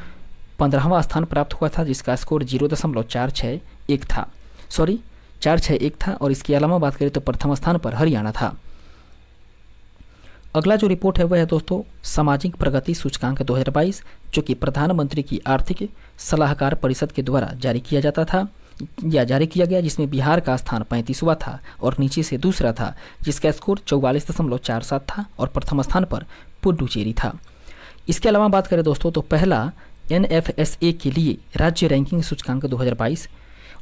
15वां स्थान प्राप्त हुआ था, जिसका स्कोर 0.461 था, 461 था। और इसके अलावा बात करें तो प्रथम स्थान पर हरियाणा था। अगला जो रिपोर्ट है वह है दोस्तों सामाजिक प्रगति सूचकांक 2022, जो कि प्रधानमंत्री की आर्थिक सलाहकार परिषद के द्वारा जारी किया गया, जिसमें बिहार का स्थान 35वां था और नीचे से दूसरा था, जिसका स्कोर 44.47 था और प्रथम स्थान पर पुडुचेरी था। इसके अलावा बात करें दोस्तों तो पहला NFSA के लिए राज्य रैंकिंग सूचकांक 2022,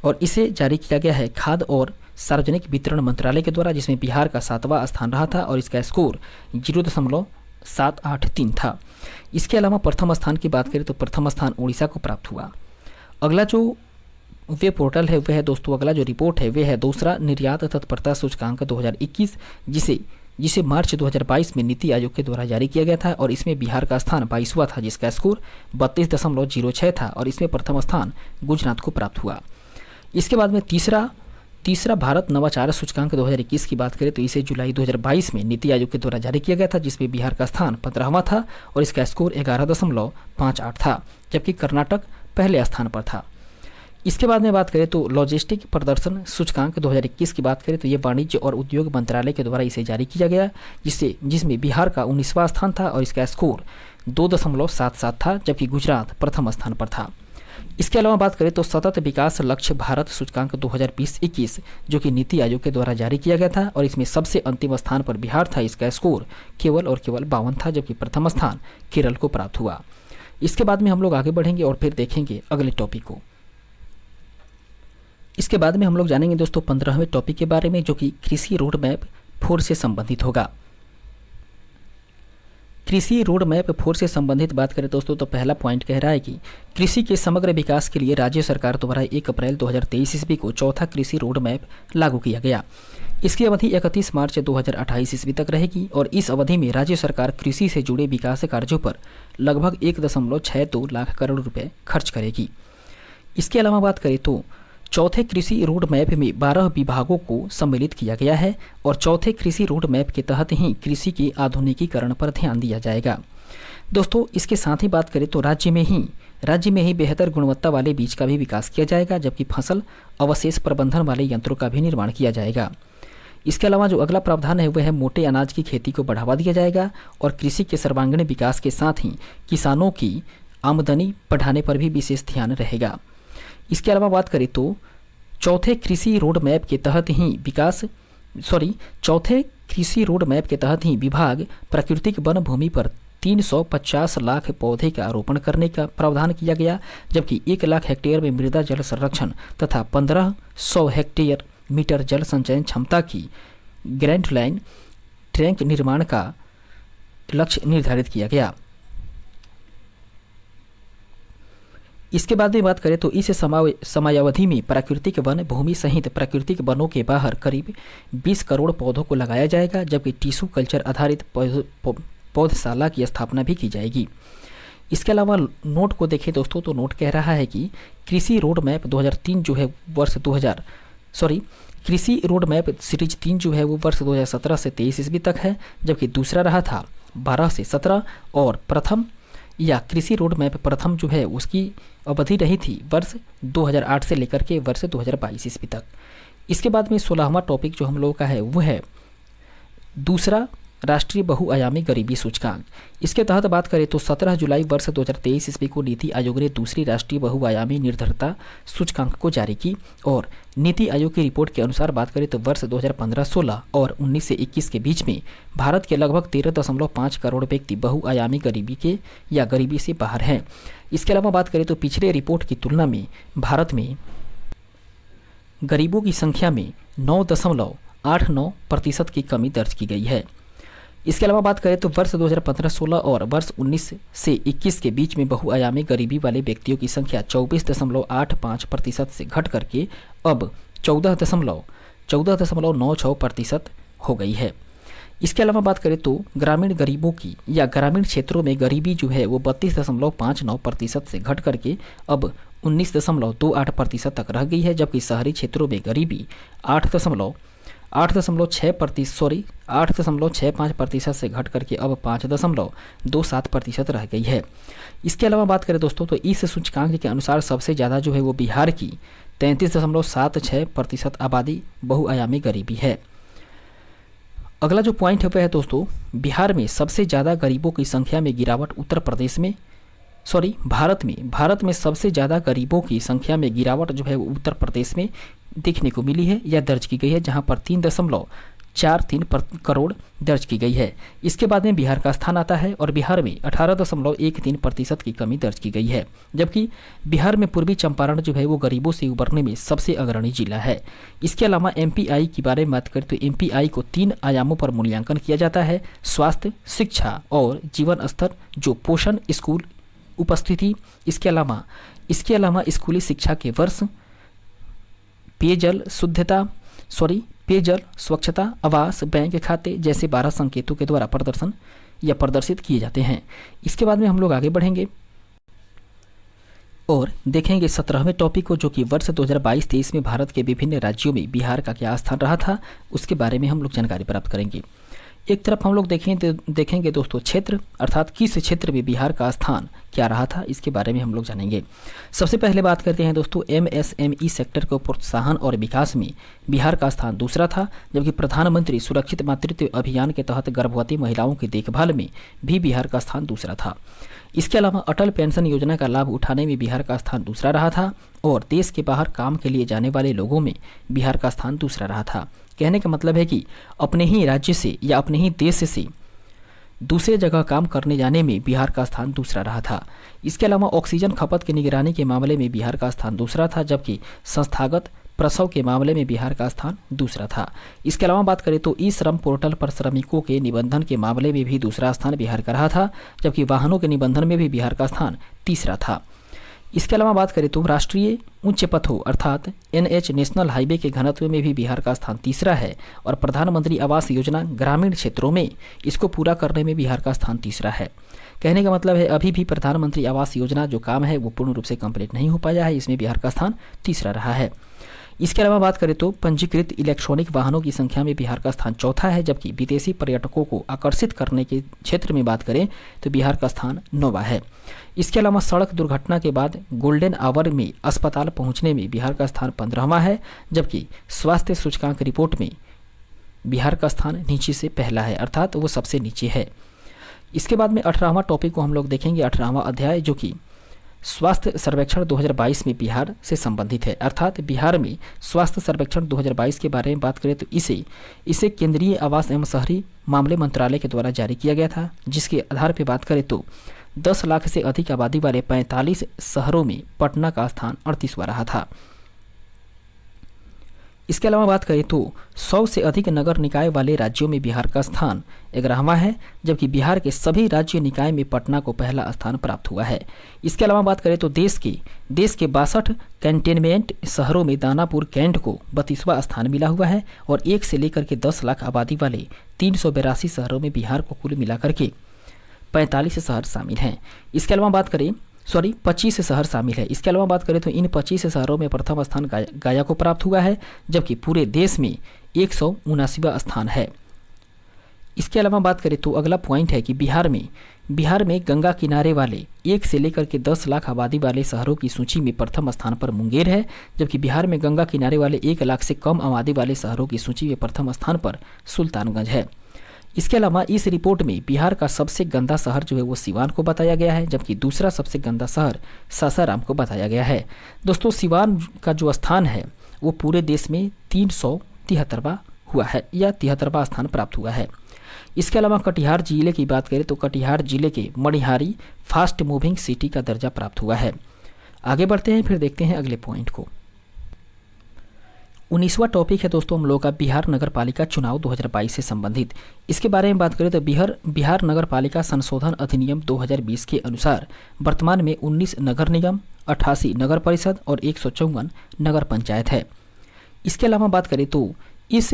और इसे जारी किया गया है खाद्य और सार्वजनिक वितरण मंत्रालय के द्वारा, जिसमें बिहार का 7वां स्थान रहा था और इसका स्कोर 0.783 था। इसके अलावा प्रथम स्थान की बात करें तो प्रथम स्थान उड़ीसा को प्राप्त हुआ। अगला जो वेब पोर्टल है वह है दोस्तों, अगला जो रिपोर्ट है वह है दूसरा निर्यात तत्परता सूचकांक 2021, जिसे मार्च 2022 में नीति आयोग के द्वारा जारी किया गया था और इसमें बिहार का स्थान 22वां था, जिसका स्कोर 32.06 था और इसमें प्रथम स्थान गुजरात को प्राप्त हुआ। इसके बाद में तीसरा भारत नवाचार सूचकांक 2021 की बात करें तो इसे जुलाई 2022 में नीति आयोग के द्वारा जारी किया गया था, जिसमें बिहार का स्थान 15वां था और इसका स्कोर 11.58 था, जबकि कर्नाटक पहले स्थान पर था। इसके बाद में बात करें तो लॉजिस्टिक प्रदर्शन सूचकांक 2021 की बात करें तो ये वाणिज्य और उद्योग मंत्रालय के द्वारा इसे जारी किया गया, जिसमें बिहार का 19वां स्थान था और इसका स्कोर 2.77 था, जबकि गुजरात प्रथम स्थान पर था। इसके अलावा बात करें तो सतत विकास लक्ष्य भारत सूचकांक 2020-21, जो कि नीति आयोग के द्वारा जारी किया गया था और इसमें सबसे अंतिम स्थान पर बिहार था। इसका स्कोर केवल 52 था, जबकि प्रथम स्थान केरल को प्राप्त हुआ। इसके बाद में हम लोग आगे बढ़ेंगे और फिर देखेंगे अगले टॉपिक को। इसके बाद में हम लोग जानेंगे दोस्तों 15वें टॉपिक के बारे में, जो कि कृषि रोड मैप 4 से संबंधित होगा। कृषि रोड मैप 4 से संबंधित बात करें दोस्तों तो पहला पॉइंट कह रहा है कि कृषि के समग्र विकास के लिए राज्य सरकार द्वारा 1 अप्रैल 2023 ईस्वी को चौथा कृषि रोड मैप लागू किया गया। इसकी अवधि 31 मार्च 2028 ईस्वी तक रहेगी और इस अवधि में राज्य सरकार कृषि से जुड़े विकास कार्यों पर लगभग 1.62 लाख करोड़ रुपए खर्च करेगी। इसके अलावा बात करें तो चौथे कृषि रोड मैप में 12 विभागों को सम्मिलित किया गया है और चौथे कृषि रोड मैप के तहत ही कृषि के आधुनिकीकरण पर ध्यान दिया जाएगा। दोस्तों इसके साथ ही बात करें तो राज्य में ही बेहतर गुणवत्ता वाले बीज का भी विकास किया जाएगा, जबकि फसल अवशेष प्रबंधन वाले यंत्रों का भी निर्माण किया जाएगा। इसके अलावा जो अगला प्रावधान है वह है मोटे अनाज की खेती को बढ़ावा दिया जाएगा और कृषि के सर्वांगीण विकास के साथ ही किसानों की आमदनी बढ़ाने पर भी विशेष ध्यान रहेगा। इसके अलावा बात करें तो चौथे कृषि रोड मैप के तहत ही विभाग प्राकृतिक वन भूमि पर 350 लाख पौधे का आरोपण करने का प्रावधान किया गया, जबकि 1 लाख हेक्टेयर में मृदा जल संरक्षण तथा 1500 हेक्टेयर मीटर जल संचयन क्षमता की ग्रैंड लाइन टैंक निर्माण का लक्ष्य निर्धारित किया गया। इसके बाद में बात करें तो इस समयावधि में प्राकृतिक वन भूमि सहित प्राकृतिक वनों के बाहर करीब 20 करोड़ पौधों को लगाया जाएगा, जबकि टिश्यू कल्चर आधारित पौधशाला की स्थापना भी की जाएगी। इसके अलावा नोट को देखें दोस्तों तो नोट कह रहा है कि कृषि रोड मैप 2003 जो है कृषि रोड मैप सीरीज 3 जो है वो वर्ष 2017 से 23 ईस्वी तक है, जबकि दूसरा रहा था 12 से 17 और प्रथम या कृषि रोड मैप प्रथम जो है उसकी अवधि रही थी वर्ष 2008 से लेकर के वर्ष 2022 ईस्वी तक। इसके बाद में 16वां टॉपिक जो हम लोगों का है वो है दूसरा राष्ट्रीय बहुआयामी गरीबी सूचकांक। इसके तहत बात करें तो 17 जुलाई वर्ष 2023 ईस्वी को नीति आयोग ने दूसरी राष्ट्रीय बहुआयामी निर्धरता सूचकांक को जारी की और नीति आयोग की रिपोर्ट के अनुसार बात करें तो वर्ष 2015-16 और 19 से 21 के बीच में भारत के लगभग 13.5 करोड़ व्यक्ति बहुआयामी गरीबी से बाहर हैं। इसके अलावा बात करें तो पिछले रिपोर्ट की तुलना में भारत में गरीबों की संख्या में 9.89% की कमी दर्ज की गई है। इसके अलावा बात करें तो वर्ष 2015-16 और वर्ष 19 से 21 के बीच में बहुआयामी गरीबी वाले व्यक्तियों की संख्या 24.85% से घट करके अब 14.96% हो गई है। इसके अलावा बात करें तो ग्रामीण गरीबों की या ग्रामीण क्षेत्रों में गरीबी जो है वो 32.59% से घट करके अब 19.28% तक रह गई है, जबकि शहरी क्षेत्रों में गरीबी 8.65% से घट करके अब 5.27% रह गई है। इसके अलावा बात करें दोस्तों तो इस सूचकांक के अनुसार सबसे ज़्यादा जो है वो बिहार की 33.76% आबादी बहुआयामी गरीबी है। अगला जो पॉइंट है वह है दोस्तों, बिहार में सबसे ज़्यादा गरीबों की संख्या में गिरावट उत्तर प्रदेश में, भारत में सबसे ज़्यादा गरीबों की संख्या में गिरावट जो है वो उत्तर प्रदेश में देखने को मिली है या दर्ज की गई है, जहां पर 3.43 करोड़ दर्ज की गई है। इसके बाद में बिहार का स्थान आता है और बिहार में 18.13% की कमी दर्ज की गई है, जबकि बिहार में पूर्वी चंपारण जो है वो गरीबों से उबरने में सबसे अग्रणी जिला है। इसके अलावा एमपीआई के बारे में बात करें तो एमपीआई को 3 आयामों पर मूल्यांकन किया जाता है: स्वास्थ्य, शिक्षा और जीवन स्तर, जो पोषण, स्कूल उपस्थिति, इसके अलावा स्कूली शिक्षा के वर्ष, पेयजल स्वच्छता, आवास, बैंक खाते जैसे 12 संकेतों के द्वारा प्रदर्शित किए जाते हैं। इसके बाद में हम लोग आगे बढ़ेंगे और देखेंगे 17वें टॉपिक को, जो कि वर्ष 2022-23 में भारत के विभिन्न राज्यों में बिहार का क्या स्थान रहा था, उसके बारे में हम लोग जानकारी प्राप्त करेंगे। एक तरफ हम लोग देखेंगे दोस्तों क्षेत्र, अर्थात किस क्षेत्र में बिहार का स्थान क्या रहा था, इसके बारे में हम लोग जानेंगे। सबसे पहले बात करते हैं दोस्तों एमएसएमई सेक्टर को प्रोत्साहन और विकास में बिहार का स्थान दूसरा था, जबकि प्रधानमंत्री सुरक्षित मातृत्व अभियान के तहत गर्भवती महिलाओं की देखभाल में भी बिहार का स्थान दूसरा था। इसके अलावा अटल पेंशन योजना का लाभ उठाने में बिहार का स्थान दूसरा रहा था और देश के बाहर काम के लिए जाने वाले लोगों में बिहार का स्थान दूसरा रहा था। कहने का मतलब है कि अपने ही राज्य से या अपने ही देश से दूसरे जगह काम करने जाने में बिहार का स्थान दूसरा रहा था। इसके अलावा ऑक्सीजन खपत की निगरानी के मामले में बिहार का स्थान दूसरा था, जबकि संस्थागत प्रसव के मामले में बिहार का स्थान दूसरा था। इसके अलावा बात करें तो ई श्रम पोर्टल पर श्रमिकों के निबंधन के मामले में भी दूसरा स्थान बिहार का रहा था, जबकि वाहनों के निबंधन में भी बिहार का स्थान तीसरा था। इसके अलावा बात करें तो राष्ट्रीय उच्च पथों अर्थात एनएच नेशनल हाईवे के घनत्व में भी बिहार का स्थान तीसरा है और प्रधानमंत्री आवास योजना ग्रामीण क्षेत्रों में इसको पूरा करने में बिहार का स्थान तीसरा है। कहने का मतलब है अभी भी प्रधानमंत्री आवास योजना जो काम है वो पूर्ण रूप से कंप्लीट नहीं हो पाया है, इसमें बिहार का स्थान तीसरा रहा है। इसके अलावा बात करें तो पंजीकृत इलेक्ट्रॉनिक वाहनों की संख्या में बिहार का स्थान चौथा है, जबकि विदेशी पर्यटकों को आकर्षित करने के क्षेत्र में बात करें तो बिहार का स्थान 9वां है। इसके अलावा सड़क दुर्घटना के बाद गोल्डन आवर में अस्पताल पहुंचने में बिहार का स्थान 15वां है, जबकि स्वास्थ्य सूचकांक रिपोर्ट में बिहार का स्थान नीचे से पहला है, अर्थात वो सबसे नीचे है। इसके बाद में 18वां टॉपिक को हम लोग देखेंगे, 18वां अध्याय, जो कि स्वास्थ्य सर्वेक्षण 2022 में बिहार से संबंधित है। अर्थात बिहार में स्वास्थ्य सर्वेक्षण 2022 के बारे में बात करें तो इसे केंद्रीय आवास एवं शहरी मामले मंत्रालय के द्वारा जारी किया गया था, जिसके आधार पर बात करें तो 10 लाख से अधिक आबादी वाले 45 शहरों में पटना का स्थान 38वां रहा था। इसके अलावा बात करें तो 100 से अधिक नगर निकाय वाले राज्यों में बिहार का स्थान 11वां है, जबकि बिहार के सभी राज्य निकाय में पटना को पहला स्थान प्राप्त हुआ है। इसके अलावा बात करें तो देश के 62 कंटेनमेंट शहरों में दानापुर कैंट को 32वां स्थान मिला हुआ है और 1 से लेकर के 10 लाख आबादी वाले 382 शहरों में बिहार को कुल मिलाकर के 45 शहर शामिल हैं। इसके अलावा बात करें 25 शहर शामिल है। इसके अलावा बात करें तो इन 25 शहरों में प्रथम स्थान गया को प्राप्त हुआ है, जबकि पूरे देश में 179वां स्थान है। इसके अलावा बात करें तो अगला पॉइंट है कि बिहार में गंगा किनारे वाले 1 से लेकर के 10 लाख आबादी वाले शहरों की सूची में प्रथम स्थान पर मुंगेर है, जबकि बिहार में गंगा किनारे वाले 1 लाख से कम आबादी वाले शहरों की सूची में प्रथम स्थान पर सुल्तानगंज है। इसके अलावा इस रिपोर्ट में बिहार का सबसे गंदा शहर जो है वो सिवान को बताया गया है, जबकि दूसरा सबसे गंदा शहर सासाराम को बताया गया है। दोस्तों सिवान का जो स्थान है वो पूरे देश में 373वां हुआ है या 73वां स्थान प्राप्त हुआ है। इसके अलावा कटिहार जिले की बात करें तो कटिहार जिले के मणिहारी फास्ट मूविंग सिटी का दर्जा प्राप्त हुआ है। आगे बढ़ते हैं, फिर देखते हैं अगले पॉइंट को। 19वां टॉपिक है दोस्तों हम लोग का बिहार नगर पालिका चुनाव 2022 से संबंधित। इसके बारे में बात करें तो बिहार नगर पालिका संशोधन अधिनियम 2020 के अनुसार वर्तमान में 19 नगर निगम, 88 नगर परिषद और 154 नगर पंचायत है। इसके अलावा बात करें तो इस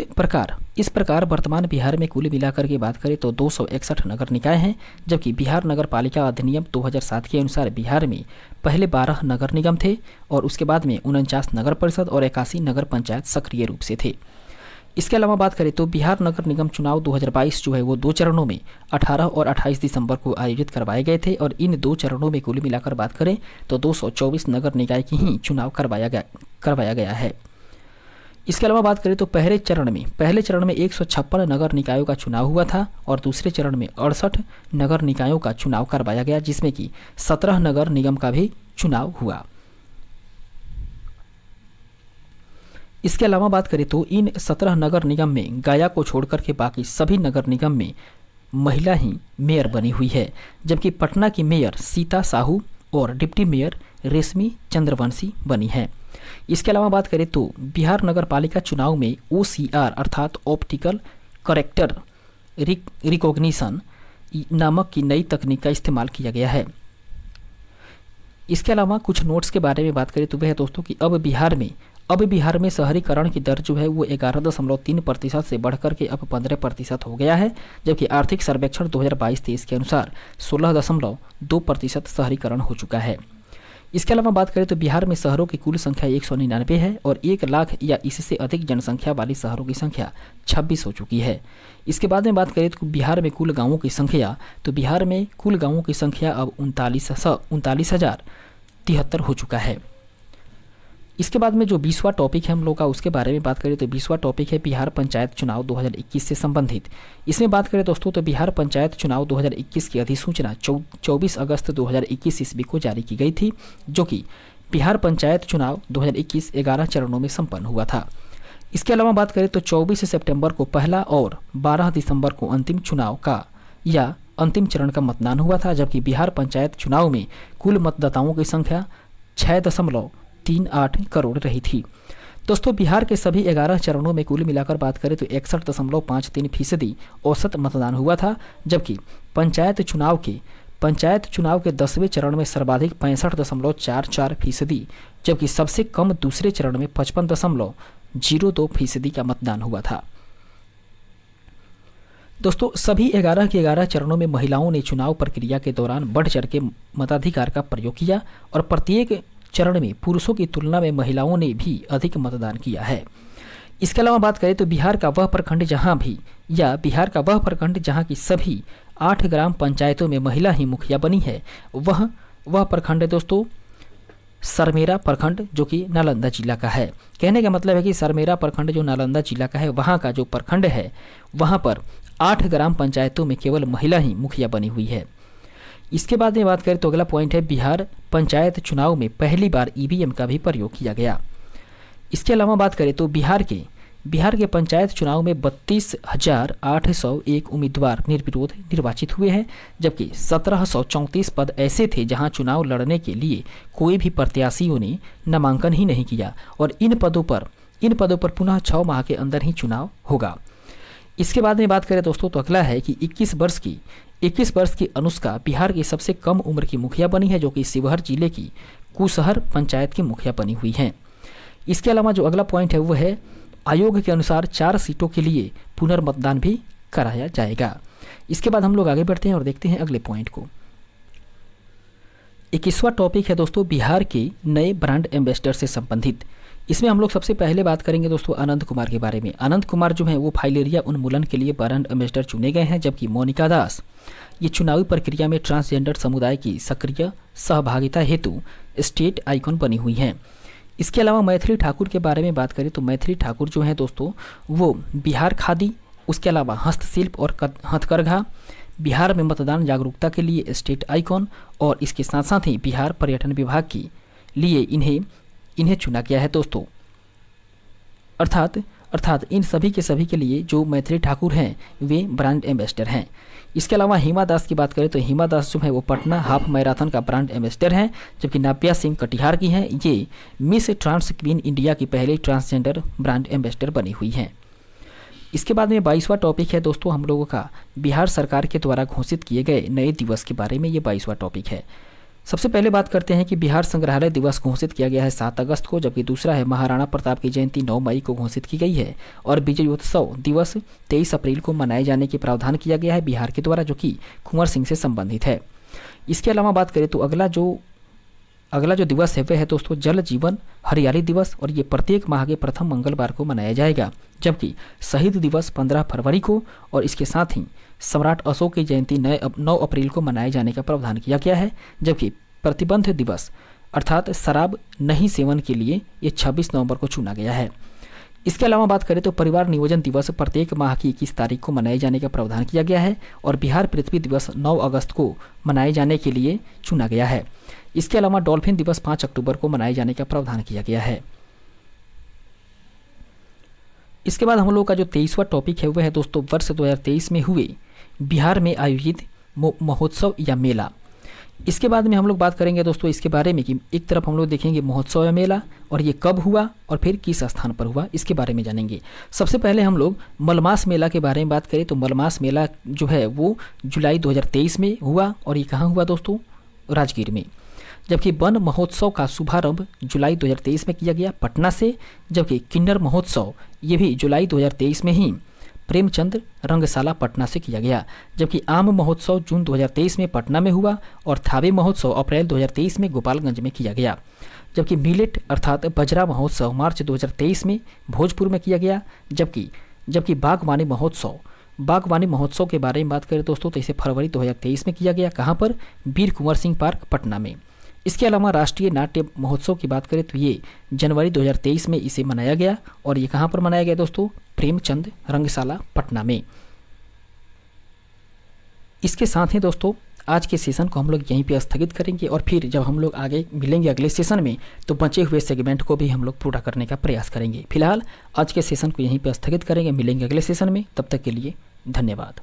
प्रकार वर्तमान बिहार में कुल मिलाकर के बात करें तो 261 नगर निकाय हैं, जबकि बिहार नगर पालिका अधिनियम 2007 के अनुसार बिहार में पहले 12 नगर निगम थे और उसके बाद में 49 नगर परिषद और 81 नगर पंचायत सक्रिय रूप से थे। इसके अलावा बात करें तो बिहार नगर निगम चुनाव 2022 जो है वो 2 चरणों में 18 और 28 दिसंबर को आयोजित करवाए गए थे और इन 2 चरणों में कुल मिलाकर बात करें तो 224 नगर निकाय की ही चुनाव करवाया गया है। इसके अलावा बात करें तो पहले चरण में 156 नगर निकायों का चुनाव हुआ था और दूसरे चरण में 68 नगर निकायों का चुनाव करवाया गया, जिसमें कि 17 नगर निगम का भी चुनाव हुआ। इसके अलावा बात करें तो इन 17 नगर निगम में गया को छोड़कर के बाकी सभी नगर निगम में महिला ही मेयर बनी हुई है, जबकि पटना की मेयर सीता साहू और डिप्टी मेयर रेशमी चंद्रवंशी बनी है। इसके अलावा बात करें तो बिहार नगर पालिका चुनाव में OCR अर्थात ऑप्टिकल करेक्टर रिकॉग्निशन नामक की नई तकनीक का इस्तेमाल किया गया है। इसके अलावा कुछ नोट्स के बारे में बात करें तो वह है दोस्तों कि अब बिहार में शहरीकरण की दर जो है वो 11.3% से बढ़कर के अब 15% हो गया है, जबकि आर्थिक सर्वेक्षण 2022-23 के अनुसार 16.2% शहरीकरण हो चुका है। इसके अलावा बात करें तो बिहार में शहरों की कुल संख्या 199 है और 1 लाख या इससे अधिक जनसंख्या वाली शहरों की संख्या 26 हो चुकी है। इसके बाद में बात करें तो बिहार में कुल गाँवों की संख्या अब 39,073 हो चुका है। इसके बाद में जो 20वां टॉपिक है हम लोग का उसके बारे में बात करें तो 20वां टॉपिक है बिहार पंचायत चुनाव 2021 से संबंधित। इसमें बात करें दोस्तों तो बिहार पंचायत चुनाव 2021 की अधिसूचना 24 अगस्त 2021 ईस्वी को जारी की गई थी, जो कि बिहार पंचायत चुनाव 2021 11 चरणों में संपन्न हुआ था। इसके अलावा बात करें तो 24 सितंबर को पहला और 12 दिसंबर को अंतिम चरण का मतदान हुआ था, जबकि बिहार पंचायत चुनाव में कुल मतदाताओं की संख्या 6.38 करोड़ रही थी। दोस्तों बिहार के सभी 11 चरणों में कुल मिलाकर बात करें तो 61.53% औसत मतदान हुआ था, जबकि पंचायत चुनाव के 10वें चरण में सर्वाधिक 65.44%, जबकि सबसे कम दूसरे चरण में 55.02% का मतदान हुआ था। दोस्तों सभी 11 के 11 चरणों में महिलाओं ने चुनाव प्रक्रिया के दौरान बढ़ चढ़ के मताधिकार का प्रयोग किया और प्रत्येक चरण में पुरुषों की तुलना में महिलाओं ने भी अधिक मतदान किया है। इसके अलावा बात करें तो बिहार का वह प्रखंड जहां की सभी 8 ग्राम पंचायतों में महिला ही मुखिया बनी है, वह प्रखंड है दोस्तों सरमेरा प्रखंड, जो कि नालंदा जिला का है। कहने का मतलब है कि सरमेरा प्रखंड जो नालंदा जिला का है, वहां का जो प्रखंड है वहां पर 8 ग्राम पंचायतों में केवल महिला ही मुखिया बनी हुई है। इसके बाद में बात करें तो अगला पॉइंट है बिहार पंचायत चुनाव में पहली बार EVM का भी प्रयोग किया गया। इसके अलावा बात करें तो बिहार के पंचायत चुनाव में 32,801 उम्मीदवार निर्विरोध निर्वाचित हुए हैं, जबकि 1734 पद ऐसे थे जहां चुनाव लड़ने के लिए कोई भी प्रत्याशियों ने नामांकन ही नहीं किया और इन पदों पर पुनः 6 माह के अंदर ही चुनाव होगा। इसके बाद में बात करें दोस्तों तो अगला है कि 21 वर्ष की अनुष्का बिहार की सबसे कम उम्र की मुखिया बनी है, जो कि शिवहर जिले की कुशहर पंचायत की मुखिया बनी हुई हैं। इसके अलावा जो अगला पॉइंट है वो है आयोग के अनुसार 4 सीटों के लिए पुनर्मतदान भी कराया जाएगा। इसके बाद हम लोग आगे बढ़ते हैं और देखते हैं अगले पॉइंट को। 21वां टॉपिक है दोस्तों बिहार के नए ब्रांड एम्बेसडर से संबंधित। इसमें हम लोग सबसे पहले बात करेंगे दोस्तों अनंत कुमार के बारे में। अनंत कुमार जो है वो फाइलेरिया उन्मूलन के लिए ब्रांड एम्बेसडर चुने गए हैं, जबकि मोनिका दास ये चुनावी प्रक्रिया में ट्रांसजेंडर समुदाय की सक्रिय सहभागिता हेतु स्टेट आइकॉन बनी हुई हैं। इसके अलावा मैथिली ठाकुर के बारे में बात करें तो मैथिली ठाकुर जो है दोस्तों वो बिहार खादी, उसके अलावा हस्तशिल्प और हथकरघा, बिहार में मतदान जागरूकता के लिए स्टेट आइकॉन और इसके साथ साथ ही बिहार पर्यटन विभाग के लिए इन्हें चुना गया है दोस्तों। अर्थात इन सभी के लिए जो मैथिली ठाकुर हैं वे ब्रांड एम्बेसडर हैं। इसके अलावा हिमा दास की बात करें तो हिमा दास जो है वो पटना हाफ मैराथन का ब्रांड एम्बेसडर हैं, जबकि नाव्या सिंह कटिहार की हैं ये मिस ट्रांस क्वीन इंडिया की पहले ट्रांसजेंडर ब्रांड एम्बेसडर बनी हुई हैं। इसके बाद में 22वां टॉपिक है दोस्तों हम लोगों का बिहार सरकार के द्वारा घोषित किए गए नए दिवस के बारे में। ये 22वां टॉपिक है। सबसे पहले बात करते हैं कि बिहार संग्रहालय दिवस घोषित किया गया है 7 अगस्त को, जबकि दूसरा है महाराणा प्रताप की जयंती 9 मई को घोषित की गई है और विजयोत्सव दिवस 23 अप्रैल को मनाए जाने के प्रावधान किया गया है बिहार के द्वारा, जो कि कुंवर सिंह से संबंधित है। इसके अलावा बात करें तो अगला जो अगला जो दिवस है वह है दोस्तों जल जीवन हरियाली दिवस, और ये प्रत्येक माह के प्रथम मंगलवार को मनाया जाएगा। जबकि शहीद दिवस 15 फरवरी को, और इसके साथ ही सम्राट अशोक की जयंती 9 अप्रैल को मनाए जाने का प्रावधान किया गया है। जबकि प्रतिबंध दिवस अर्थात शराब नहीं सेवन के लिए ये 26 नवंबर को चुना गया है। इसके अलावा बात करें तो परिवार नियोजन दिवस प्रत्येक माह की 21 तारीख को मनाए जाने का प्रावधान किया गया है, और बिहार पृथ्वी दिवस 9 अगस्त को मनाए जाने के लिए चुना गया है। इसके अलावा डॉल्फिन दिवस 5 अक्टूबर को मनाए जाने का प्रावधान किया गया है। इसके बाद हम लोग का जो 23वां टॉपिक है वह है दोस्तों वर्ष 2023 में हुए बिहार में आयोजित महोत्सव या मेला। इसके बाद में हम लोग बात करेंगे दोस्तों इसके बारे में कि एक तरफ हम लोग देखेंगे महोत्सव या मेला और ये कब हुआ और फिर किस स्थान पर हुआ, इसके बारे में जानेंगे। सबसे पहले हम लोग मलमास मेला के बारे में बात करें तो मलमास मेला जो है वो जुलाई 2023 में हुआ, और ये कहाँ हुआ दोस्तों? राजगीर में। जबकि वन महोत्सव का शुभारंभ जुलाई 2023 में किया गया पटना से। जबकि किन्नर महोत्सव ये भी जुलाई 2023 में ही प्रेमचंद रंगशाला पटना से किया गया। जबकि आम महोत्सव जून 2023 में पटना में हुआ, और थावे महोत्सव अप्रैल 2023 में गोपालगंज में किया गया। जबकि मिलेट अर्थात बजरा महोत्सव मार्च 2023 में भोजपुर में किया गया। जबकि बागवानी महोत्सव के बारे में बात करें दोस्तों तो इसे फरवरी 2023 में किया गया। कहाँ पर? वीर कुंवर सिंह पार्क पटना में। इसके अलावा राष्ट्रीय नाट्य महोत्सव की बात करें तो ये जनवरी 2023 में इसे मनाया गया, और ये कहाँ पर मनाया गया दोस्तों? प्रेमचंद रंगशाला पटना में। इसके साथ ही दोस्तों आज के सेशन को हम लोग यहीं पे स्थगित करेंगे, और फिर जब हम लोग आगे मिलेंगे अगले सेशन में तो बचे हुए सेगमेंट को भी हम लोग पूरा करने का प्रयास करेंगे। फिलहाल आज के सेशन को यहीं पे स्थगित करेंगे, मिलेंगे अगले सेशन में, तब तक के लिए धन्यवाद।